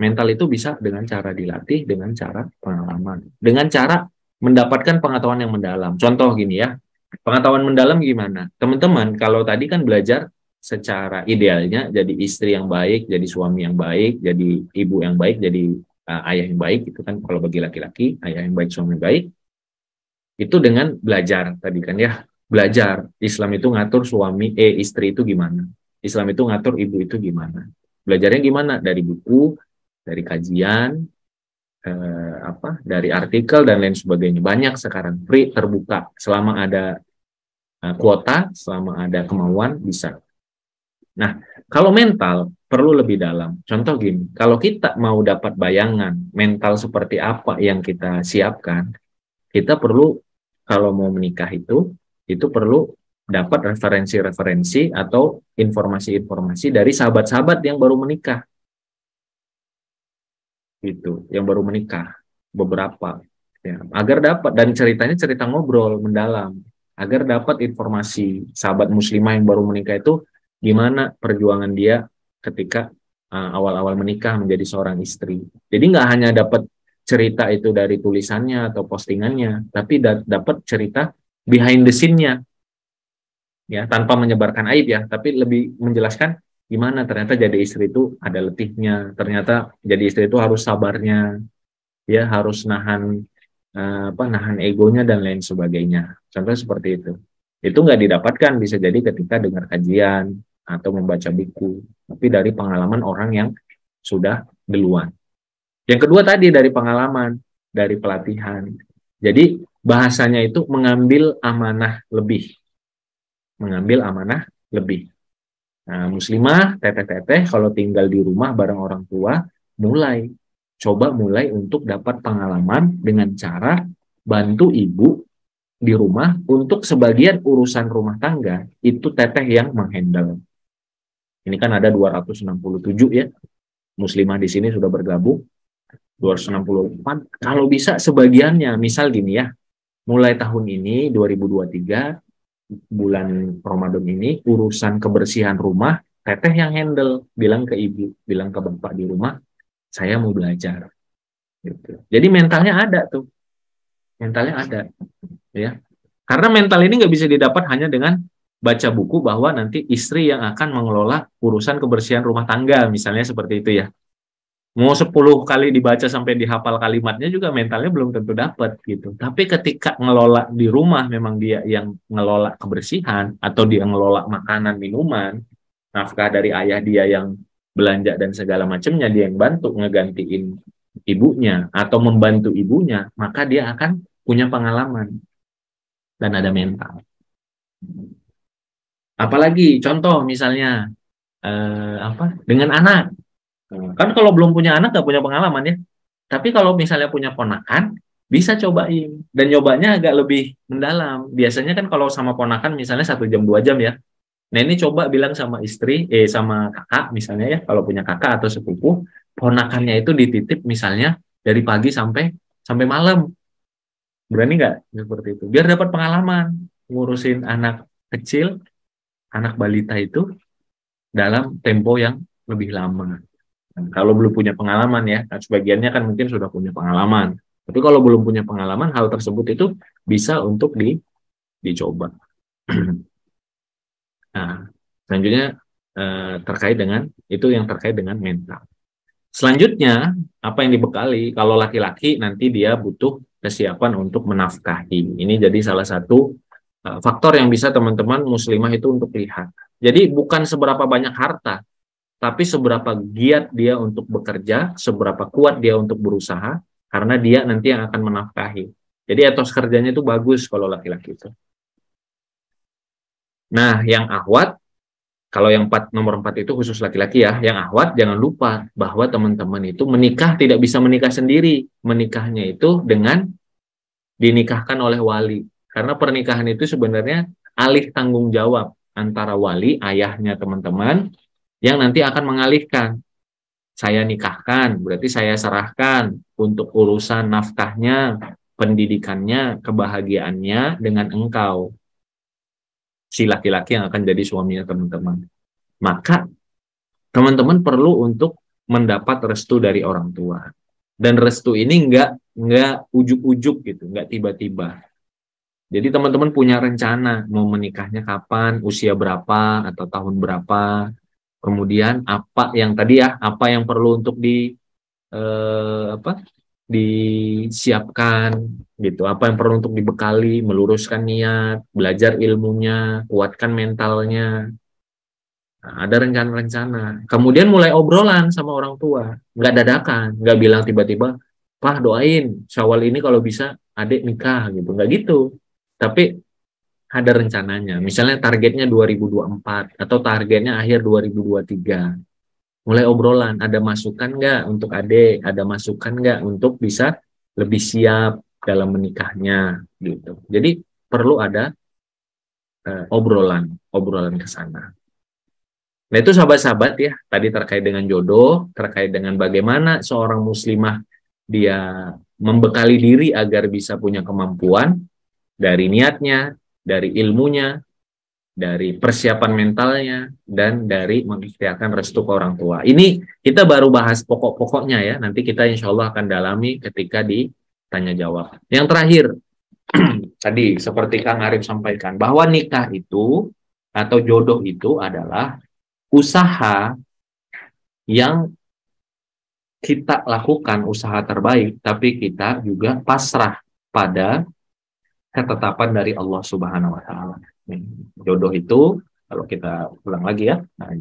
Mental itu bisa dengan cara dilatih, dengan cara pengalaman, dengan cara mendapatkan pengetahuan yang mendalam. Contoh gini ya, pengetahuan mendalam gimana? Teman-teman, kalau tadi kan belajar secara idealnya jadi istri yang baik, jadi suami yang baik, jadi ibu yang baik, jadi ayah yang baik, itu kan kalau bagi laki-laki, ayah yang baik, suami yang baik, itu dengan belajar tadi kan ya. belajar. Islam itu ngatur istri itu gimana. Islam itu ngatur ibu itu gimana. Belajarnya gimana? Dari buku, dari kajian, dari artikel dan lain sebagainya. Banyak sekarang free, terbuka. Selama ada kuota, selama ada kemauan, bisa. Nah, kalau mental perlu lebih dalam. Contoh gini, kalau kita mau dapat bayangan mental seperti apa yang kita siapkan, kita perlu, kalau mau menikah itu perlu dapat referensi-referensi atau informasi-informasi dari sahabat-sahabat yang baru menikah. Gitu, yang baru menikah, beberapa. Ya, agar dapat, dan ceritanya cerita ngobrol mendalam, agar dapat informasi sahabat muslimah yang baru menikah itu gimana perjuangan dia ketika awal-awal menikah menjadi seorang istri. Jadi nggak hanya dapat cerita itu dari tulisannya atau postingannya, tapi dapat cerita behind the scene-nya, ya, tanpa menyebarkan aib ya, tapi lebih menjelaskan gimana ternyata jadi istri itu ada letihnya, ternyata jadi istri itu harus sabarnya, ya, harus nahan egonya dan lain sebagainya. Contoh seperti itu. Itu nggak didapatkan bisa jadi ketika dengar kajian atau membaca buku, tapi dari pengalaman orang yang sudah duluan. Yang kedua tadi dari pengalaman, dari pelatihan. Jadi bahasanya itu mengambil amanah lebih. Mengambil amanah lebih. Nah, muslimah, teteh-teteh kalau tinggal di rumah bareng orang tua, coba mulai untuk dapat pengalaman dengan cara bantu ibu di rumah untuk sebagian urusan rumah tangga, itu teteh yang menghandle. Ini kan ada 267 ya, muslimah di sini sudah bergabung, 264. Kalau bisa sebagiannya, misal gini ya, mulai tahun ini 2023 bulan Ramadan ini urusan kebersihan rumah teteh yang handle, bilang ke ibu, bilang ke bapak di rumah, saya mau belajar gitu. Jadi mentalnya ada tuh, mentalnya ada ya, karena mental ini nggak bisa didapat hanya dengan baca buku bahwa nanti istri yang akan mengelola urusan kebersihan rumah tangga misalnya seperti itu ya. Mau 10 kali dibaca sampai dihafal kalimatnya juga mentalnya belum tentu dapat gitu. Tapi ketika ngelola di rumah, memang dia yang ngelola kebersihan atau dia ngelola makanan, minuman, nafkah dari ayah dia yang belanja dan segala macamnya, dia yang bantu ngegantiin ibunya atau membantu ibunya, maka dia akan punya pengalaman dan ada mental. Apalagi contoh misalnya dengan anak. Kan kalau belum punya anak nggak punya pengalaman ya. Tapi kalau misalnya punya ponakan, bisa cobain. Dan nyobanya agak lebih mendalam. Biasanya kan kalau sama ponakan misalnya 1 jam 2 jam ya. Nah ini coba bilang sama sama kakak misalnya ya, kalau punya kakak atau sepupu, ponakannya itu dititip misalnya dari pagi sampai malam. Berani nggak seperti itu? Biar dapat pengalaman ngurusin anak kecil, anak balita itu dalam tempo yang lebih lama. Kalau belum punya pengalaman ya, nah, sebagiannya kan mungkin sudah punya pengalaman. Tapi kalau belum punya pengalaman, hal tersebut itu bisa untuk dicoba. Nah, selanjutnya terkait dengan itu yang terkait dengan mental. Selanjutnya, apa yang dibekali? Kalau laki-laki nanti dia butuh kesiapan untuk menafkahi. Ini jadi salah satu faktor yang bisa teman-teman muslimah itu untuk lihat. Jadi bukan seberapa banyak harta, tapi seberapa giat dia untuk bekerja, seberapa kuat dia untuk berusaha, karena dia nanti yang akan menafkahi. Jadi etos kerjanya itu bagus kalau laki-laki itu. Nah, yang ahwat, kalau yang nomor 4 itu khusus laki-laki ya, yang ahwat jangan lupa bahwa teman-teman itu menikah tidak bisa menikah sendiri. Menikahnya itu dengan dinikahkan oleh wali. Karena pernikahan itu sebenarnya alih tanggung jawab antara wali, ayahnya teman-teman, yang nanti akan mengalihkan. Saya nikahkan, berarti saya serahkan untuk urusan nafkahnya, pendidikannya, kebahagiaannya dengan engkau, si laki-laki yang akan jadi suaminya teman-teman. Maka teman-teman perlu untuk mendapat restu dari orang tua. Dan restu ini nggak ujuk-ujuk gitu, nggak tiba-tiba. Jadi teman-teman punya rencana mau menikahnya kapan, usia berapa atau tahun berapa. Kemudian apa yang tadi ya, apa yang perlu untuk disiapkan gitu, apa yang perlu untuk dibekali, meluruskan niat, belajar ilmunya, kuatkan mentalnya. Nah, ada rencana-rencana. Kemudian mulai obrolan sama orang tua, nggak dadakan, nggak bilang tiba-tiba, Pak doain Syawal ini kalau bisa adik nikah gitu, nggak gitu. Tapi ada rencananya. Misalnya targetnya 2024 atau targetnya akhir 2023. Mulai obrolan, ada masukan nggak untuk adik, ada masukan nggak untuk bisa lebih siap dalam menikahnya gitu. Jadi perlu ada obrolan ke sana. Nah itu sahabat-sahabat ya, tadi terkait dengan jodoh, terkait dengan bagaimana seorang muslimah dia membekali diri agar bisa punya kemampuan dari niatnya, dari ilmunya, dari persiapan mentalnya, dan dari mengikhtiarkan restu ke orang tua. Ini kita baru bahas pokok-pokoknya ya, nanti kita insya Allah akan dalami ketika ditanya jawab. Yang terakhir, tadi seperti Kang Arif sampaikan, bahwa nikah itu atau jodoh itu adalah usaha yang kita lakukan, usaha terbaik, tapi kita juga pasrah pada ketetapan dari Allah Subhanahu wa taala. Jodoh itu kalau kita ulang lagi ya. Nah,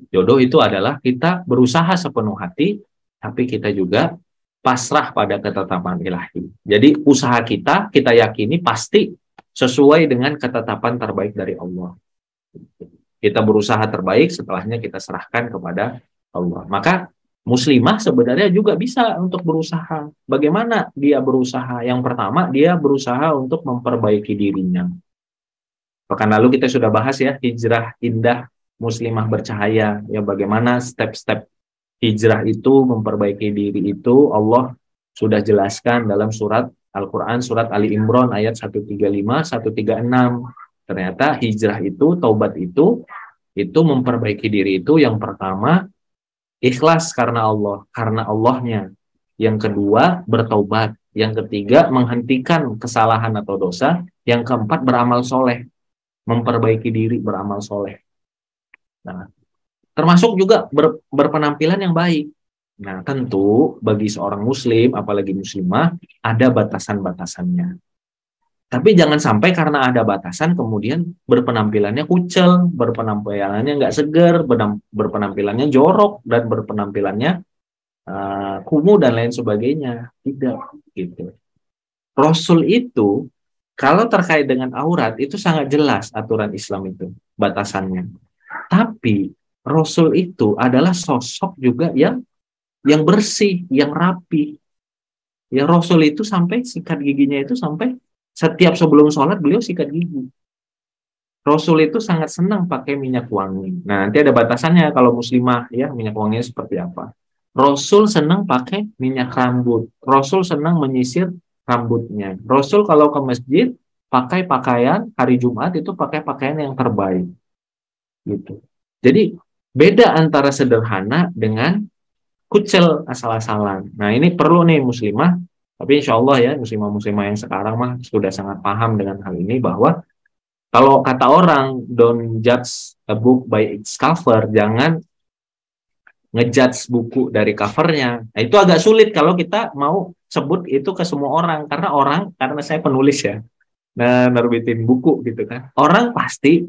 jodoh itu adalah kita berusaha sepenuh hati tapi kita juga pasrah pada ketetapan ilahi. Jadi usaha kita yakini pasti sesuai dengan ketetapan terbaik dari Allah. Kita berusaha terbaik, setelahnya kita serahkan kepada Allah. Maka muslimah sebenarnya juga bisa untuk berusaha. Bagaimana dia berusaha? Yang pertama, dia berusaha untuk memperbaiki dirinya. Pekan lalu kita sudah bahas ya, hijrah indah muslimah bercahaya. Ya, bagaimana step-step hijrah itu, memperbaiki diri itu, Allah sudah jelaskan dalam surat Al-Quran, surat Ali Imran ayat 135, 136. Ternyata hijrah itu, taubat itu memperbaiki diri itu yang pertama, ikhlas karena Allah, karena Allahnya. Yang kedua, bertaubat. Yang ketiga, menghentikan kesalahan atau dosa. Yang keempat, beramal soleh. Memperbaiki diri, beramal soleh. Nah, termasuk juga berpenampilan yang baik. Nah, tentu bagi seorang muslim, apalagi muslimah, ada batasan-batasannya. Tapi jangan sampai karena ada batasan, kemudian berpenampilannya kucel, berpenampilannya nggak seger, berpenampilannya jorok, dan berpenampilannya kumuh, dan lain sebagainya. Tidak, gitu. Rasul itu, kalau terkait dengan aurat, itu sangat jelas aturan Islam itu, batasannya. Tapi Rasul itu adalah sosok juga yang bersih, yang rapi. Ya Rasul itu sampai sikat giginya itu sampai setiap sebelum sholat beliau sikat gigi. Rasul itu sangat senang pakai minyak wangi. Nah, nanti ada batasannya kalau muslimah ya, minyak wanginya seperti apa. Rasul senang pakai minyak rambut. Rasul senang menyisir rambutnya. Rasul kalau ke masjid pakai pakaian hari Jumat itu pakai pakaian yang terbaik. Gitu. Jadi beda antara sederhana dengan kucel asal-asalan. Nah ini perlu nih muslimah, tapi insya Allah ya muslimah-muslimah yang sekarang mah sudah sangat paham dengan hal ini, bahwa kalau kata orang don't judge a book by its cover, jangan ngejudge buku dari covernya. Nah, itu agak sulit kalau kita mau sebut itu ke semua orang, karena saya penulis ya, nah nerbitin buku gitu kan, orang pasti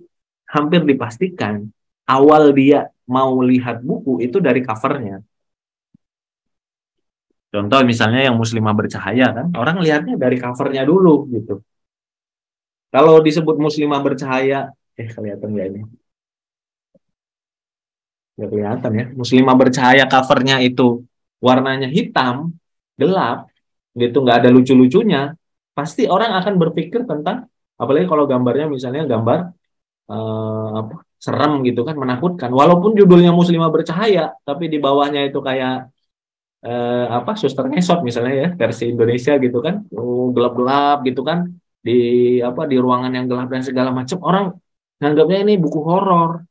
hampir dipastikan awal dia mau lihat buku itu dari covernya. Contoh misalnya yang muslimah bercahaya kan, orang lihatnya dari covernya dulu gitu. Kalau disebut muslimah bercahaya, kelihatan nggak ini? Nggak kelihatan ya. Muslimah bercahaya covernya itu warnanya hitam, gelap, gitu, nggak ada lucu-lucunya. Pasti orang akan berpikir tentang, apalagi kalau gambarnya misalnya gambar serem gitu kan, menakutkan. Walaupun judulnya muslimah bercahaya, tapi di bawahnya itu kayak suster ngesot misalnya ya, versi Indonesia gitu kan, gelap-gelap gitu kan, di ruangan yang gelap dan segala macam, orang nganggapnya ini buku horor.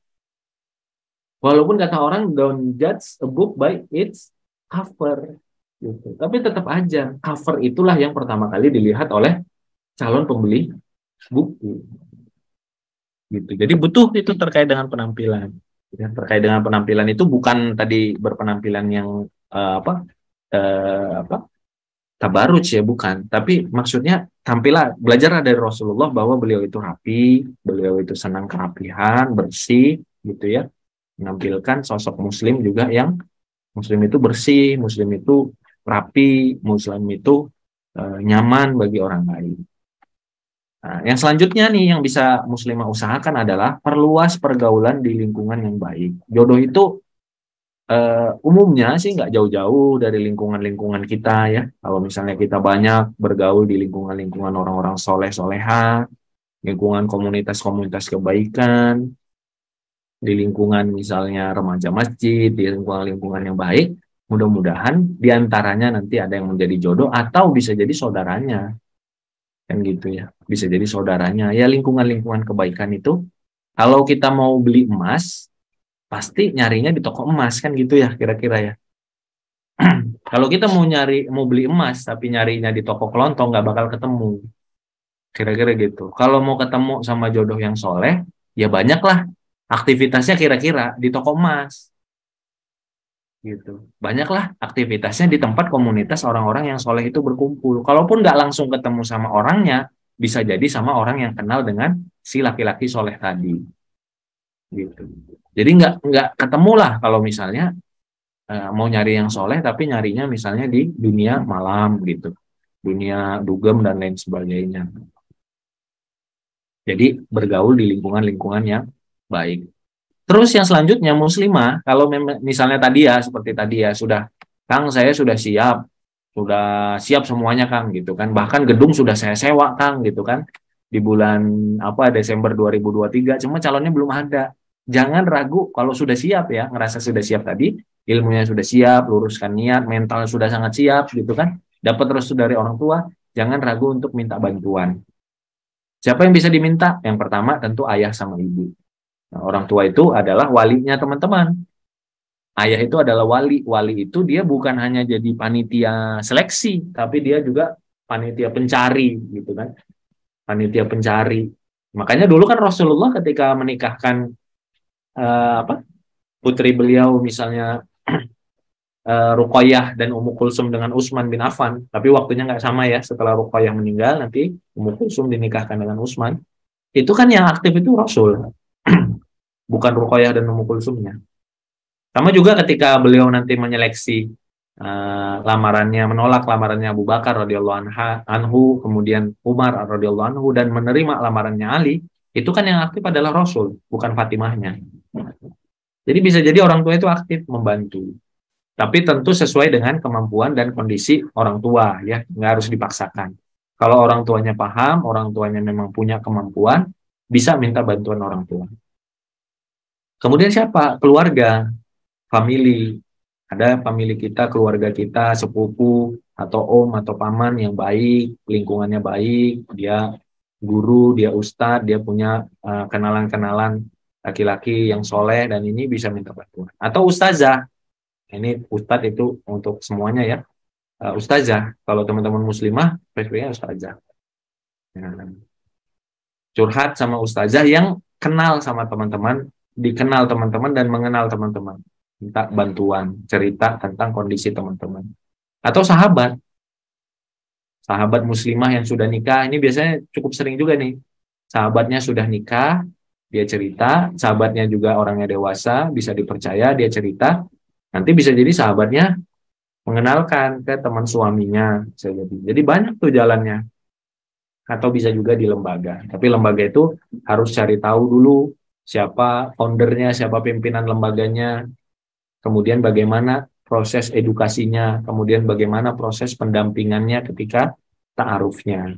Walaupun kata orang don't judge a book by its cover gitu. Tapi tetap aja cover itulah yang pertama kali dilihat oleh calon pembeli buku. Gitu. Jadi butuh itu terkait dengan penampilan. Ya, terkait dengan penampilan itu bukan tadi berpenampilan yang tabaruj ya, bukan. Tapi maksudnya tampillah, belajarlah dari Rasulullah bahwa beliau itu rapi, beliau itu senang kerapihan, bersih, gitu ya. Menampilkan sosok muslim juga yang muslim itu bersih, muslim itu rapi, muslim itu nyaman bagi orang lain. Nah, yang selanjutnya nih yang bisa muslimah usahakan adalah perluas pergaulan di lingkungan yang baik. Jodoh itu umumnya sih nggak jauh-jauh dari lingkungan-lingkungan kita ya. Kalau misalnya kita banyak bergaul di lingkungan-lingkungan orang-orang soleh-soleha, lingkungan komunitas-komunitas kebaikan, di lingkungan misalnya remaja masjid, di lingkungan-lingkungan yang baik, mudah-mudahan diantaranya nanti ada yang menjadi jodoh atau bisa jadi saudaranya, kan gitu ya. Bisa jadi saudaranya. Ya lingkungan-lingkungan kebaikan itu, kalau kita mau beli emas, pasti nyarinya di toko emas kan gitu ya kira-kira ya. Kalau kita mau beli emas tapi nyarinya di toko kelontong nggak bakal ketemu. Kira-kira gitu. Kalau mau ketemu sama jodoh yang soleh, ya banyaklah aktivitasnya kira-kira di toko emas gitu. Banyaklah aktivitasnya di tempat komunitas orang-orang yang soleh itu berkumpul. Kalaupun nggak langsung ketemu sama orangnya, bisa jadi sama orang yang kenal dengan si laki-laki soleh tadi gitu. Jadi nggak ketemu lah kalau misalnya mau nyari yang soleh tapi nyarinya misalnya di dunia malam gitu, dunia dugem dan lain sebagainya. Jadi bergaul di lingkungan-lingkungan yang baik. Terus yang selanjutnya muslimah, kalau misalnya tadi ya seperti tadi ya sudah, Kang saya sudah siap semuanya Kang gitu kan. Bahkan gedung sudah saya sewa Kang gitu kan. Di bulan Desember 2023, cuma calonnya belum ada. Jangan ragu kalau sudah siap ya, ngerasa sudah siap tadi, ilmunya sudah siap, luruskan niat, mental sudah sangat siap gitu kan. Dapat restu dari orang tua, jangan ragu untuk minta bantuan. Siapa yang bisa diminta? Yang pertama tentu ayah sama ibu. Nah, orang tua itu adalah walinya teman-teman. Ayah itu adalah wali. Wali itu dia bukan hanya jadi panitia seleksi, tapi dia juga panitia pencari, gitu kan? Panitia pencari. Makanya dulu kan Rasulullah ketika menikahkan apa putri beliau, misalnya Ruqayyah dan Ummu Kulsum dengan Utsman bin Affan, tapi waktunya nggak sama ya. Setelah Ruqayyah meninggal, nanti Ummu Kulsum dinikahkan dengan Utsman. Itu kan yang aktif itu Rasul, bukan Ruqayyah dan Ummu Kulsumnya. Sama juga ketika beliau nanti menyeleksi menolak lamarannya Abu Bakar radhiyallahu anhu, kemudian Umar radhiyallahu anhu, dan menerima lamarannya Ali, itu kan yang aktif adalah Rasul, bukan Fatimahnya. Jadi bisa jadi orang tua itu aktif membantu, tapi tentu sesuai dengan kemampuan dan kondisi orang tua ya, nggak harus dipaksakan. Kalau orang tuanya paham, orang tuanya memang punya kemampuan, bisa minta bantuan orang tua. Kemudian siapa? Keluarga. Family, ada family kita, keluarga kita, sepupu atau om atau paman yang baik, lingkungannya baik, dia guru, dia ustadz, dia punya kenalan-kenalan laki-laki yang soleh, dan ini bisa minta bantuan. Atau ustazah, ini ustadz itu untuk semuanya ya. Ustazah, kalau teman-teman muslimah, spesifiknya ustazah. Curhat sama ustazah yang kenal sama teman-teman, dikenal teman-teman dan mengenal teman-teman, minta bantuan, cerita tentang kondisi teman-teman. Atau sahabat muslimah yang sudah nikah, ini biasanya cukup sering juga nih. Sahabatnya sudah nikah, dia cerita, sahabatnya juga orangnya dewasa, bisa dipercaya, dia cerita, nanti bisa jadi sahabatnya mengenalkan ke teman suaminya, bisa jadi. Jadi banyak tuh jalannya. Atau bisa juga di lembaga. Tapi lembaga itu harus cari tahu dulu siapa foundernya, siapa pimpinan lembaganya, kemudian bagaimana proses edukasinya, kemudian bagaimana proses pendampingannya ketika ta'arufnya.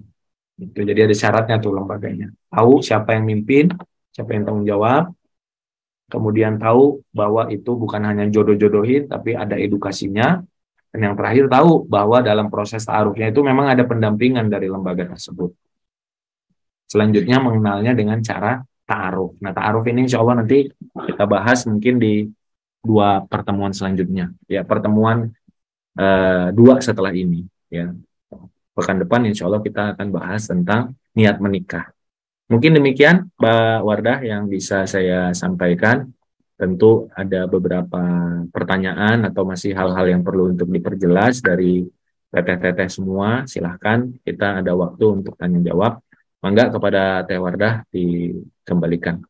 Itu jadi ada syaratnya tuh lembaganya. Tahu siapa yang mimpin, siapa yang tanggung jawab, kemudian tahu bahwa itu bukan hanya jodoh-jodohin, tapi ada edukasinya. Dan yang terakhir tahu bahwa dalam proses ta'arufnya itu memang ada pendampingan dari lembaga tersebut. Selanjutnya mengenalnya dengan cara ta'aruf. Nah, ta'aruf ini insya Allah nanti kita bahas mungkin di 2 pertemuan selanjutnya. Ya, pertemuan 2 setelah ini. Ya, pekan depan insya Allah kita akan bahas tentang niat menikah. Mungkin demikian Mbak Wardah yang bisa saya sampaikan. Tentu ada beberapa pertanyaan atau masih hal-hal yang perlu untuk diperjelas dari teteh-teteh semua, silahkan kita ada waktu untuk tanya jawab. Mangga kepada Teh Wardah dikembalikan.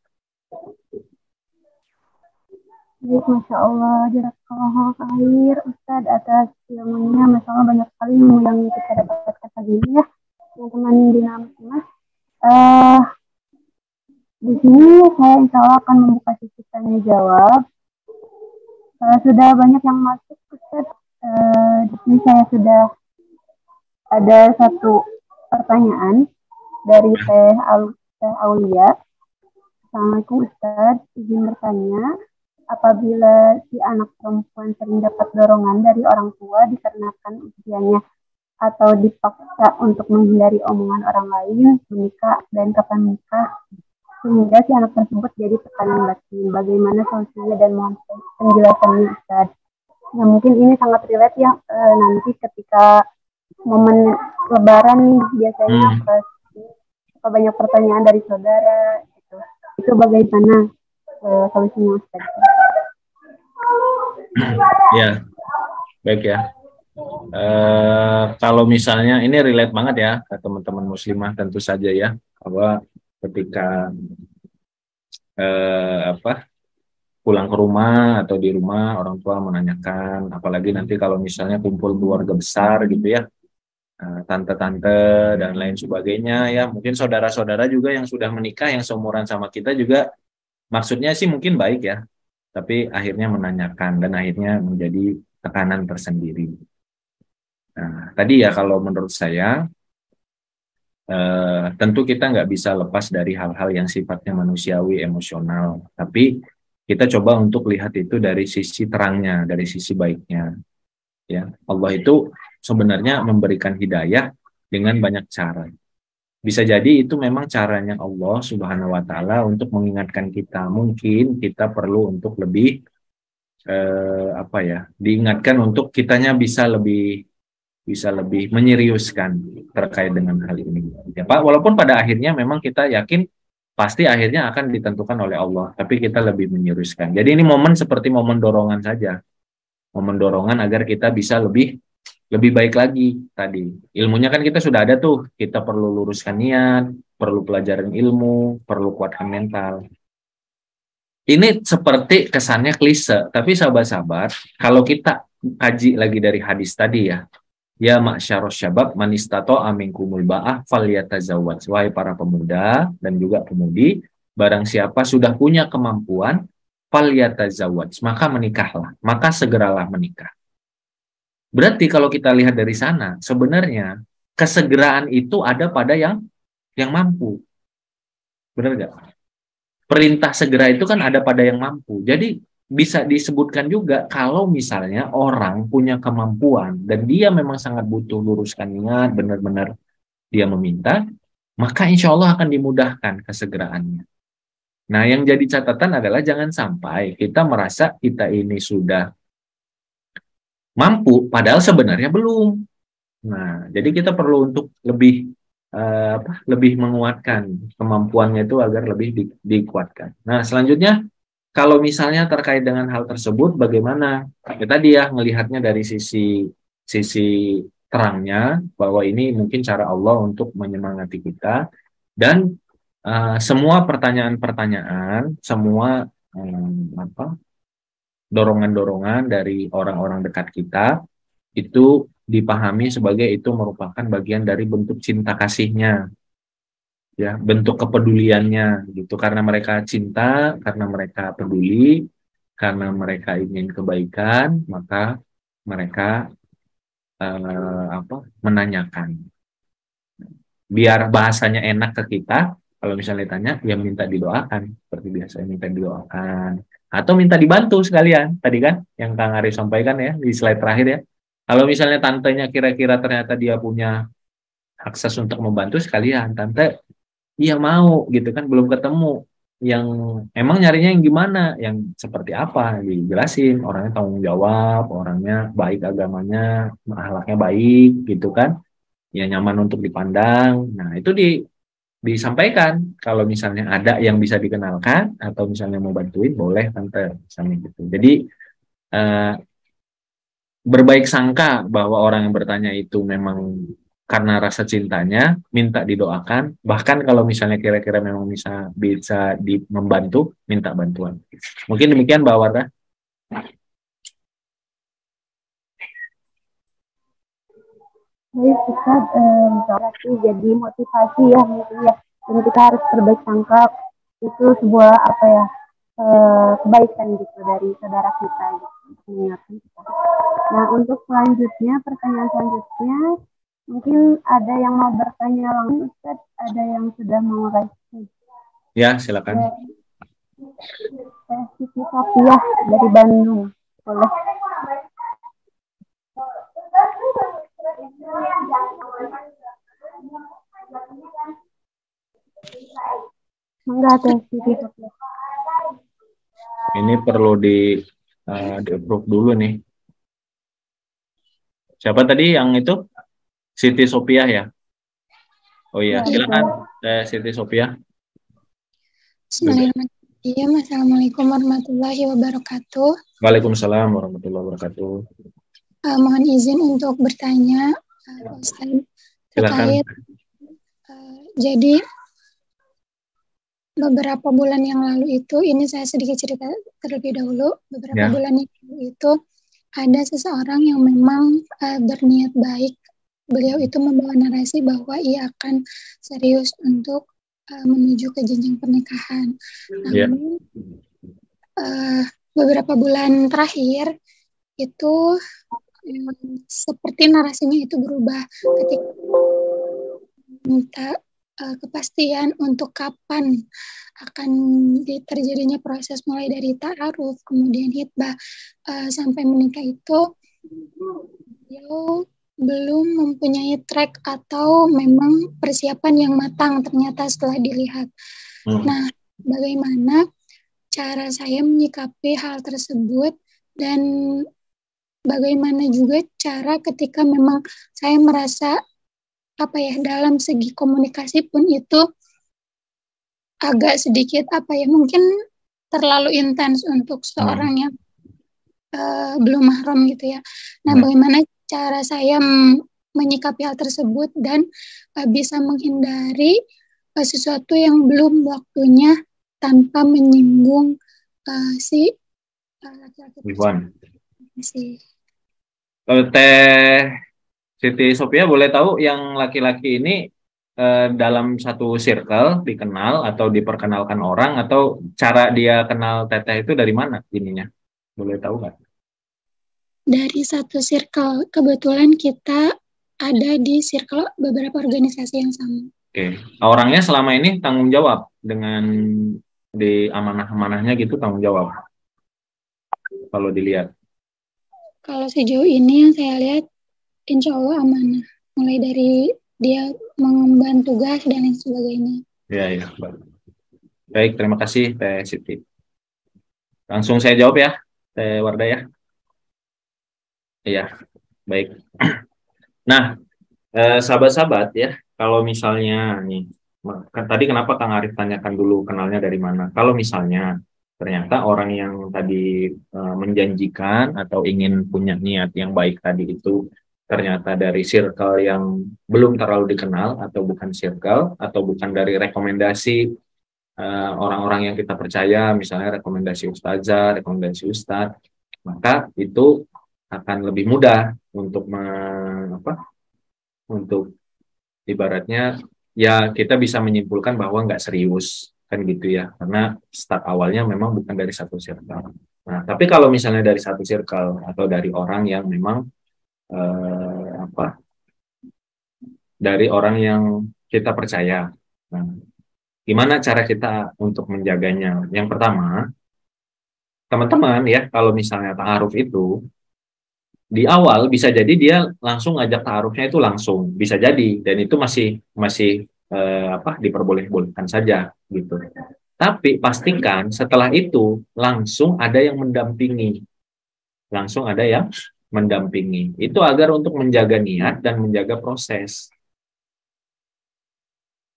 Baik, Masya Allah, jazakallahu khair Ustadz atas ilmunya. Masya Allah banyak sekali ilmu yang kita dapatkan pagi ini ya, teman-teman dinamis mas. Di sini saya insya Allah akan membuka sesi tanya jawab. Sudah banyak yang masuk Ustadz. Di sini saya sudah ada satu pertanyaan dari Teh Aulia. Assalamualaikum Ustadz, izin bertanya, apabila si anak perempuan sering dapat dorongan dari orang tua dikarenakan usianya atau dipaksa untuk menghindari omongan orang lain, menikah dan kapan menikah, sehingga si anak tersebut jadi tekanan batin. Bagaimana solusinya dan mohon penjelasannya Ustadz. Ya mungkin ini sangat relate ya nanti ketika momen Lebaran nih biasanya pasti banyak pertanyaan dari saudara gitu. Itu bagaimana solusinya Ustadz? Ya, baik ya. Kalau misalnya ini relate banget ya ke teman-teman muslimah tentu saja ya, bahwa ketika pulang ke rumah atau di rumah orang tua menanyakan, apalagi nanti kalau misalnya kumpul keluarga besar gitu ya, tante-tante dan lain sebagainya ya, mungkin saudara-saudara juga yang sudah menikah yang seumuran sama kita juga, maksudnya sih mungkin baik ya, tapi akhirnya menanyakan dan akhirnya menjadi tekanan tersendiri. Nah, tadi ya kalau menurut saya tentu kita nggak bisa lepas dari hal-hal yang sifatnya manusiawi, emosional, tapi kita coba untuk lihat itu dari sisi terangnya, dari sisi baiknya. Ya, Allah itu sebenarnya memberikan hidayah dengan banyak cara. Bisa jadi itu memang caranya Allah Subhanahu wa taala untuk mengingatkan kita. Mungkin kita perlu untuk lebih diingatkan untuk kitanya bisa lebih menyeriuskan terkait dengan hal ini. Ya, Pak, walaupun pada akhirnya memang kita yakin pasti akhirnya akan ditentukan oleh Allah, tapi kita lebih menyeriuskan. Jadi ini momen seperti momen dorongan saja. Momen dorongan agar kita bisa lebih baik lagi tadi. Ilmunya kan kita sudah ada tuh, kita perlu luruskan niat, perlu pelajaran ilmu, perlu kuatkan mental. Ini seperti kesannya klise, tapi sahabat-sahabat, kalau kita kaji lagi dari hadis tadi ya, ya ma'syarus syabab man istata'a minkumul ba'ah falyatazawwaj. Wahai para pemuda dan juga pemudi, barang siapa sudah punya kemampuan, falyatazawwaj, maka menikahlah, maka segeralah menikah. Berarti kalau kita lihat dari sana, sebenarnya kesegeraan itu ada pada yang mampu. Benar nggak? Perintah segera itu kan ada pada yang mampu. Jadi bisa disebutkan juga kalau misalnya orang punya kemampuan dan dia memang sangat butuh luruskan niat, benar-benar dia meminta, maka insya Allah akan dimudahkan kesegeraannya. Nah, yang jadi catatan adalah jangan sampai kita merasa kita ini sudah mampu, padahal sebenarnya belum. Nah, jadi kita perlu untuk lebih menguatkan kemampuannya itu agar lebih dikuatkan. Nah, selanjutnya kalau misalnya terkait dengan hal tersebut, bagaimana? Ya, tadi ya ngelihatnya dari sisi terangnya bahwa ini mungkin cara Allah untuk menyemangati kita dan semua pertanyaan-pertanyaan, semua dorongan-dorongan dari orang-orang dekat kita itu dipahami sebagai itu merupakan bagian dari bentuk cinta kasihnya, ya, bentuk kepeduliannya gitu, karena mereka cinta, karena mereka peduli, karena mereka ingin kebaikan, maka mereka menanyakan. Biar bahasanya enak ke kita, kalau misalnya tanya, ya minta didoakan seperti biasa, minta didoakan atau minta dibantu sekalian. Tadi kan yang Kang Arif sampaikan ya di slide terakhir ya. Kalau misalnya tantenya kira-kira ternyata dia punya akses untuk membantu, sekalian tante iya mau gitu kan, belum ketemu yang emang nyarinya yang gimana, yang seperti apa, dijelasin, orangnya tanggung jawab, orangnya baik, agamanya, akhlaknya baik gitu kan, ya nyaman untuk dipandang. Nah itu disampaikan kalau misalnya ada yang bisa dikenalkan atau misalnya mau bantuin boleh tante misalnya gitu. Jadi berbaik sangka bahwa orang yang bertanya itu memang karena rasa cintanya, minta didoakan. Bahkan kalau misalnya kira-kira memang bisa membantu, minta bantuan. Mungkin demikian Mbak Wardah. Baik, Ustaz, berarti jadi motivasi ya mungkin ya. Jadi kita harus berbaik sangka, itu sebuah apa ya, kebaikan gitu dari saudara kita gitu, mengingatkan kita. Nah, untuk selanjutnya, pertanyaan selanjutnya, mungkin ada yang mau bertanya langsung, Ustaz, ada yang sudah mau raise. Ya, silakan. Siti Sofiah dari Bandung, boleh. Enggak, Siti Sofiah. Ini perlu di-approve dulu nih. Siapa tadi yang itu? Siti Sofiah ya? Oh iya, silakan Siti Sofiah. Bismillahirrahmanirrahim. Assalamualaikum warahmatullahi wabarakatuh. Waalaikumsalam warahmatullahi wabarakatuh. Mohon izin untuk bertanya, Ustaz, terkait jadi beberapa bulan yang lalu itu, ini saya sedikit cerita terlebih dahulu. Beberapa bulan yang lalu itu ada seseorang yang memang berniat baik. Beliau itu membawa narasi bahwa ia akan serius untuk menuju ke jenjang pernikahan. Namun beberapa bulan terakhir itu seperti narasinya itu berubah ketika minta kepastian untuk kapan akan terjadinya proses mulai dari ta'aruf, kemudian hitbah sampai menikah itu beliau belum mempunyai track atau memang persiapan yang matang ternyata setelah dilihat. Nah, bagaimana cara saya menyikapi hal tersebut dan bagaimana juga cara ketika memang saya merasa dalam segi komunikasi pun itu agak sedikit mungkin terlalu intens untuk seorang yang belum mahram gitu ya. Nah, bagaimana cara saya menyikapi hal tersebut dan bisa menghindari sesuatu yang belum waktunya tanpa menyinggung si laki-laki tersebut. Kalau Teh Siti Sofiah boleh tahu yang laki-laki ini dalam satu circle dikenal atau diperkenalkan orang, atau cara dia kenal Teteh itu dari mana ininya? Boleh tahu nggak? Dari satu circle, kebetulan kita ada di circle beberapa organisasi yang sama. Oke. Orangnya selama ini tanggung jawab dengan di amanah-amanahnya gitu, tanggung jawab kalau dilihat. Kalau sejauh ini yang saya lihat insya Allah amanah, mulai dari dia mengemban tugas dan lain sebagainya. Ya. Baik, terima kasih Teh Siti. Langsung saya jawab ya, Teh Wardah ya. Iya, baik. Nah, sahabat-sahabat ya, kalau misalnya nih, tadi kenapa Kang Arif tanyakan dulu kenalnya dari mana? Kalau misalnya ternyata orang yang tadi menjanjikan atau ingin punya niat yang baik tadi itu ternyata dari circle yang belum terlalu dikenal, atau bukan circle, atau bukan dari rekomendasi orang-orang yang kita percaya, misalnya rekomendasi ustazah, rekomendasi ustadz, maka itu akan lebih mudah untuk untuk ibaratnya ya kita bisa menyimpulkan bahwa nggak serius kan gitu ya, karena start awalnya memang bukan dari satu circle. Nah, tapi kalau misalnya dari satu circle atau dari orang yang memang dari orang yang kita percaya, nah, gimana cara kita untuk menjaganya? Yang pertama, teman-teman ya, kalau misalnya ta'aruf itu di awal bisa jadi dia langsung ngajak ta'arufnya itu langsung, bisa jadi, dan itu masih diperbolehkan saja gitu. Tapi pastikan setelah itu langsung ada yang mendampingi. Itu agar untuk menjaga niat dan menjaga proses.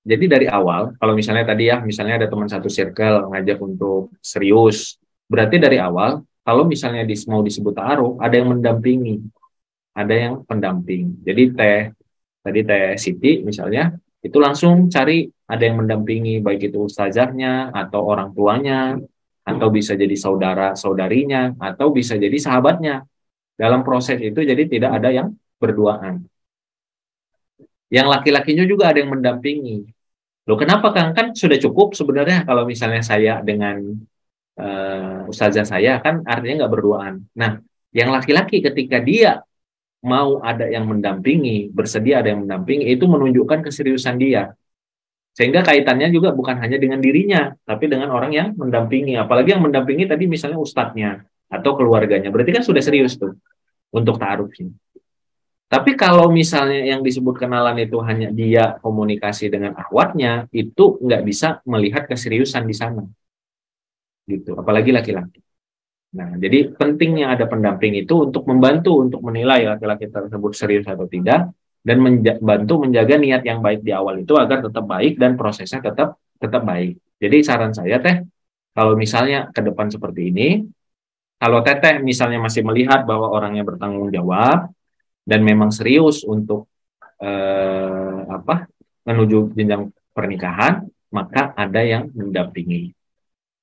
Jadi dari awal, kalau misalnya tadi ya, misalnya ada teman satu circle ngajak untuk serius, berarti dari awal kalau misalnya mau disebut ta'aruf, ada yang mendampingi. ada yang pendamping. Jadi Teh Siti misalnya, itu langsung cari ada yang mendampingi, baik itu ustazahnya, atau orang tuanya, atau bisa jadi saudara-saudarinya, atau bisa jadi sahabatnya. Dalam proses itu jadi tidak ada yang berduaan. Yang laki-lakinya juga ada yang mendampingi. Loh kenapa Kang? Kan sudah cukup sebenarnya kalau misalnya saya dengan ustazah saya, kan artinya nggak berduaan. Nah, yang laki-laki ketika dia mau ada yang mendampingi, bersedia ada yang mendampingi, itu menunjukkan keseriusan dia. Sehingga kaitannya juga bukan hanya dengan dirinya, tapi dengan orang yang mendampingi. Apalagi yang mendampingi tadi misalnya ustadznya atau keluarganya. Berarti kan sudah serius tuh untuk ta'arufnya. Tapi kalau misalnya yang disebut kenalan itu hanya dia komunikasi dengan akhwatnya, itu nggak bisa melihat keseriusan di sana. Gitu. Apalagi laki-laki. Nah, jadi pentingnya ada pendamping itu untuk membantu untuk menilai laki-laki tersebut serius atau tidak, dan membantu menjaga niat yang baik di awal itu agar tetap baik dan prosesnya tetap baik. Jadi saran saya Teh, kalau misalnya ke depan seperti ini, kalau Teteh misalnya masih melihat bahwa orangnya bertanggung jawab dan memang serius untuk menuju jenjang pernikahan, maka ada yang mendampingi.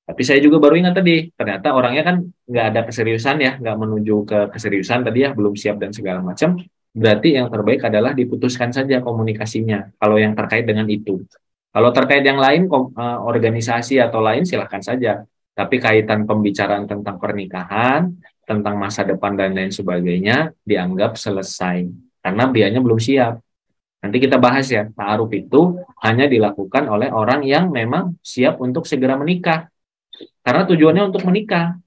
Tapi saya juga baru ingat tadi, ternyata orangnya kan nggak ada keseriusan ya, nggak menuju ke keseriusan tadi ya, belum siap dan segala macam. Berarti yang terbaik adalah diputuskan saja komunikasinya, kalau yang terkait dengan itu. Kalau terkait yang lain, organisasi atau lain silahkan saja. Tapi kaitan pembicaraan tentang pernikahan, tentang masa depan dan lain sebagainya, dianggap selesai. Karena dianya belum siap. Nanti kita bahas ya, ta'aruf itu hanya dilakukan oleh orang yang memang siap untuk segera menikah. Karena tujuannya untuk menikah,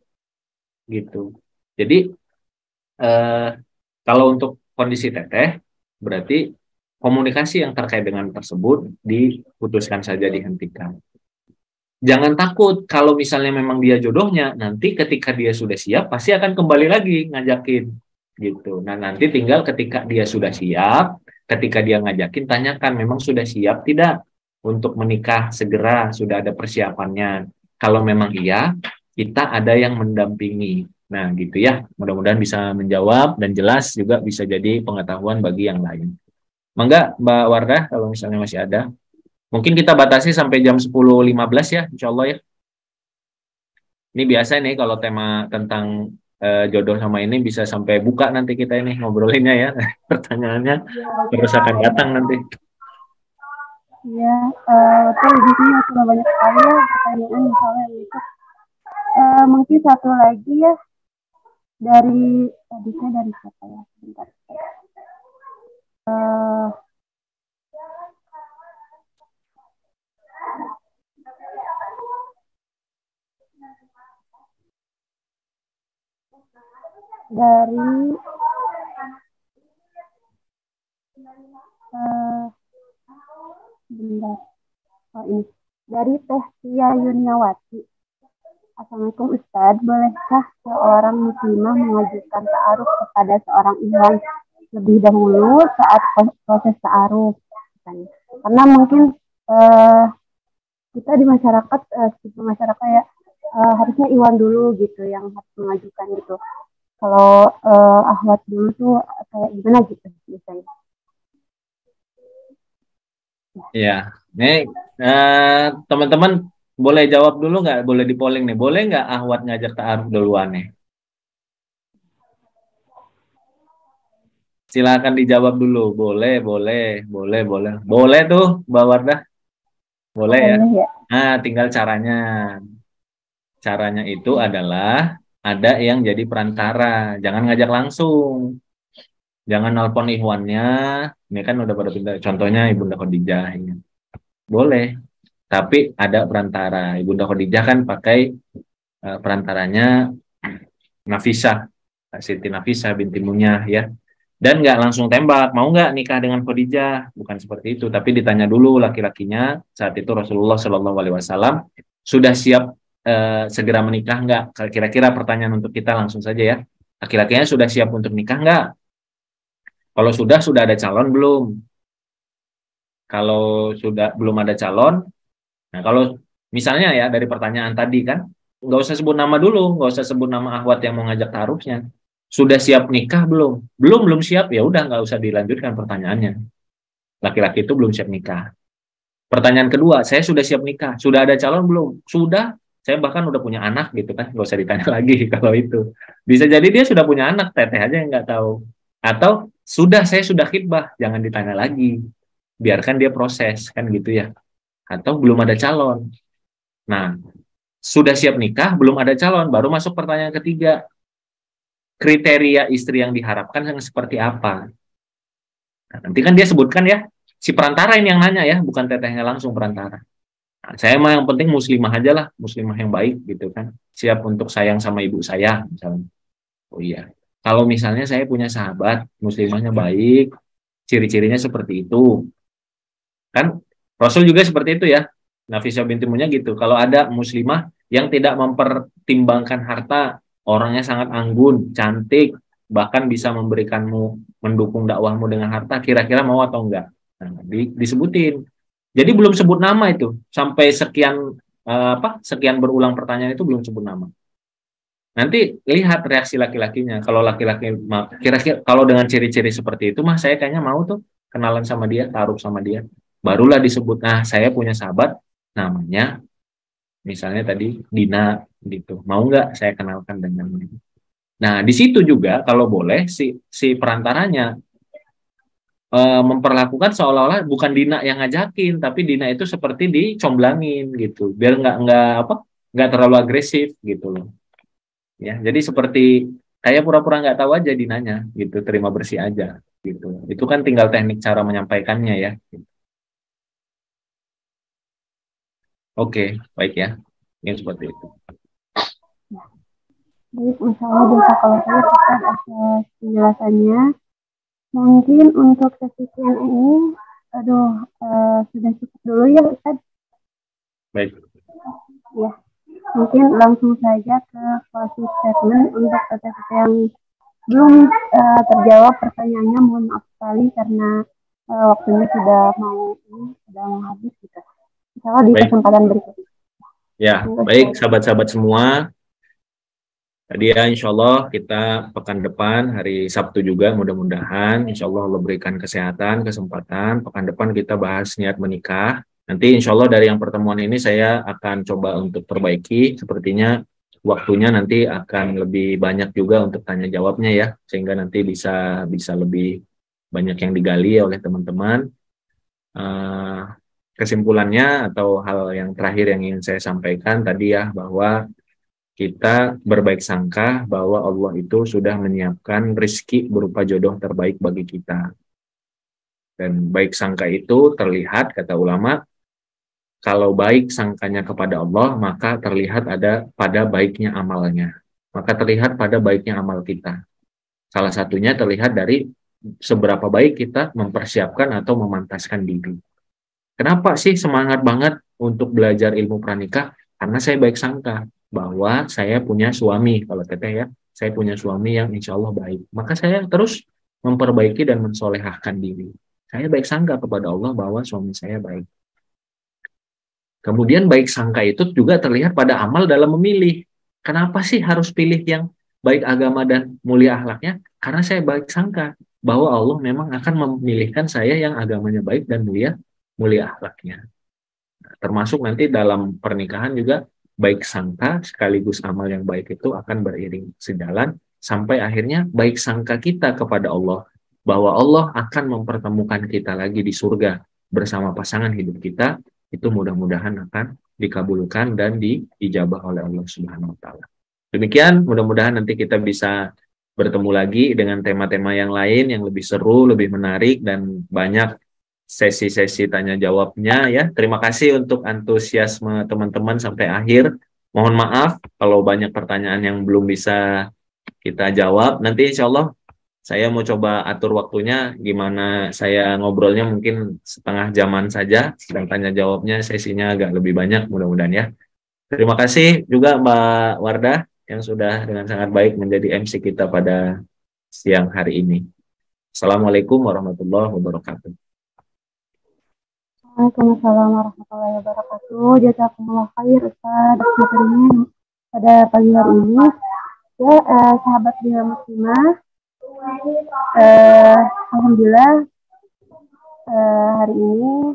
gitu. Jadi kalau untuk kondisi Teteh, berarti komunikasi yang terkait dengan tersebut diputuskan saja, dihentikan. Jangan takut kalau misalnya memang dia jodohnya, nanti ketika dia sudah siap pasti akan kembali lagi ngajakin, gitu. Nah nanti tinggal ketika dia sudah siap, ketika dia ngajakin tanyakan memang sudah siap tidak untuk menikah segera, sudah ada persiapannya. Kalau memang iya, kita ada yang mendampingi. Nah, gitu ya. Mudah-mudahan bisa menjawab dan jelas juga bisa jadi pengetahuan bagi yang lain. Mangga, Mbak Wardah, kalau misalnya masih ada. Mungkin kita batasi sampai jam 10.15 ya, insya Allah ya. Ini biasa nih kalau tema tentang jodoh sama ini bisa sampai buka nanti kita ini ngobrolinnya ya. Pertanyaannya terus akan datang nanti. Iya, betul di sini sudah banyak sekali ya pertanyaan misalnya itu. Mungkin satu lagi ya dari siapa ya? Bentar. Dari bentar. Oh ini dari Teh Tia Yuniawati. Assalamualaikum Ustadz, bolehkah seorang muslimah mengajukan ta'aruf kepada seorang ikhwan lebih dahulu saat proses ta'aruf? Karena mungkin kita di masyarakat, ya harusnya ikhwan dulu gitu yang harus mengajukan gitu. Kalau akhwat dulu tuh kayak gimana gitu biasanya? Ya, nih teman-teman boleh jawab dulu nggak? Boleh di polling nih. Boleh nggak akhwat ngajak ta'aruf duluan nih? Silakan dijawab dulu. Boleh, boleh, boleh, boleh. Boleh tuh, Mbak Wardah. Boleh ya. Nah, tinggal caranya. Caranya itu adalah ada yang jadi perantara. Jangan ngajak langsung. Jangan nelpon ikhwannya. Ini kan udah pada pindah. Contohnya Ibunda Khadijah. Ya. Boleh. Tapi ada perantara. Ibunda Khadijah kan pakai perantaranya Nafisah. Siti Nafisah binti Munyah ya. Dan nggak langsung tembak, mau nggak nikah dengan Khadijah? Bukan seperti itu, tapi ditanya dulu laki-lakinya. Saat itu Rasulullah Shallallahu Alaihi Wasallam sudah siap segera menikah nggak? Kira-kira pertanyaan untuk kita langsung saja ya. Laki-lakinya sudah siap untuk nikah nggak? Kalau sudah ada calon belum? Kalau sudah belum ada calon, nah kalau misalnya ya dari pertanyaan tadi kan, nggak usah sebut nama dulu, nggak usah sebut nama akhwat yang mau ngajak taruhnya. Sudah siap nikah belum? Belum siap, ya udah nggak usah dilanjutkan pertanyaannya. Laki-laki itu belum siap nikah. Pertanyaan kedua, saya sudah siap nikah. Sudah ada calon belum? Sudah. Saya bahkan udah punya anak gitu kan. Nggak usah ditanya lagi kalau itu. Bisa jadi dia sudah punya anak, teteh aja yang nggak tahu. Atau saya sudah khitbah, jangan ditanya lagi. Biarkan dia proses kan gitu ya. Atau belum ada calon. Nah, sudah siap nikah, belum ada calon, baru masuk pertanyaan ketiga. Kriteria istri yang diharapkan yang seperti apa? Nah, nanti kan dia sebutkan ya, si perantara ini yang nanya ya, bukan tetehnya langsung perantara. Nah, saya mah yang penting muslimah aja lah, muslimah yang baik gitu kan. Siap untuk sayang sama ibu saya misalnya. Oh iya. Kalau misalnya saya punya sahabat, muslimahnya baik, ciri-cirinya seperti itu. Kan Rasul juga seperti itu ya. Nafisah binti Munya gitu. Kalau ada muslimah yang tidak mempertimbangkan harta, orangnya sangat anggun, cantik, bahkan bisa memberikanmu, mendukung dakwahmu dengan harta, kira-kira mau atau enggak? Nah, disebutin. Jadi belum sebut nama itu. Sampai sekian berulang pertanyaan itu belum sebut nama. Nanti lihat reaksi laki-lakinya. Kalau laki-laki kira-kira kalau dengan ciri-ciri seperti itu mah saya kayaknya mau tuh kenalan sama dia, taruh sama dia. Barulah disebut, nah saya punya sahabat namanya misalnya tadi Dina gitu. Mau nggak saya kenalkan dengan dia? Nah, di situ juga kalau boleh si perantaranya memperlakukan seolah-olah bukan Dina yang ngajakin, tapi Dina itu seperti dicomblangin gitu. Biar nggak terlalu agresif gitu loh. Ya, jadi seperti kayak pura-pura nggak tahu aja Dinanya gitu, terima bersih aja gitu. Itu kan tinggal teknik cara menyampaikannya ya. Oke, baik ya. Ini seperti itu. Baik, misalnya kalau saya atas penjelasannya. Mungkin untuk sesi ini, sudah cukup dulu ya Ustaz. Baik. Ya, mungkin langsung saja ke closing statement untuk teteh yang belum terjawab pertanyaannya. Mohon maaf sekali karena waktunya sudah mau habis gitu. Misalnya di kesempatan berikutnya. Ya, baik sahabat-sahabat semua. Tadi ya insya Allah kita pekan depan hari Sabtu juga mudah-mudahan insya Allah Allah berikan kesehatan, kesempatan. Pekan depan kita bahas niat menikah. Nanti insya Allah dari yang pertemuan ini saya akan coba untuk perbaiki. Sepertinya waktunya nanti akan lebih banyak juga untuk tanya jawabnya ya. Sehingga nanti bisa lebih banyak yang digali oleh teman-teman. Kesimpulannya atau hal yang terakhir yang ingin saya sampaikan tadi ya bahwa kita berbaik sangka bahwa Allah itu sudah menyiapkan rizki berupa jodoh terbaik bagi kita. Dan baik sangka itu terlihat, kata ulama, kalau baik sangkanya kepada Allah, maka terlihat ada pada baiknya amalnya. Maka terlihat pada baiknya amal kita. Salah satunya terlihat dari seberapa baik kita mempersiapkan atau memantaskan diri. Kenapa sih semangat banget untuk belajar ilmu pranikah? Karena saya baik sangka bahwa saya punya suami, kalau teteh ya, saya punya suami yang insya Allah baik. Maka saya terus memperbaiki dan mensolehahkan diri. Saya baik sangka kepada Allah bahwa suami saya baik. Kemudian baik sangka itu juga terlihat pada amal dalam memilih. Kenapa sih harus pilih yang baik agama dan mulia akhlaknya? Karena saya baik sangka bahwa Allah memang akan memilihkan saya yang agamanya baik dan mulia akhlaknya. Termasuk nanti dalam pernikahan juga baik sangka sekaligus amal yang baik itu akan beriring sejalan sampai akhirnya baik sangka kita kepada Allah bahwa Allah akan mempertemukan kita lagi di surga bersama pasangan hidup kita itu mudah-mudahan akan dikabulkan dan diijabah oleh Allah Subhanahu wa taala. Demikian, mudah-mudahan nanti kita bisa bertemu lagi dengan tema-tema yang lain yang lebih seru, lebih menarik dan banyak sesi-sesi tanya jawabnya ya. Terima kasih untuk antusiasme teman-teman sampai akhir. Mohon maaf kalau banyak pertanyaan yang belum bisa kita jawab. Nanti insya Allah saya mau coba atur waktunya gimana saya ngobrolnya mungkin setengah jaman saja dan tanya jawabnya sesinya agak lebih banyak mudah-mudahan ya. Terima kasih juga Mbak Wardah yang sudah dengan sangat baik menjadi MC kita pada siang hari ini. Assalamualaikum warahmatullahi wabarakatuh. Waalaikumsalam warahmatullahi wabarakatuh. Jazakumullah khair Ustaz atas materinya pada pagi hari ini. Ya, sahabat Bina Muslimah, alhamdulillah hari ini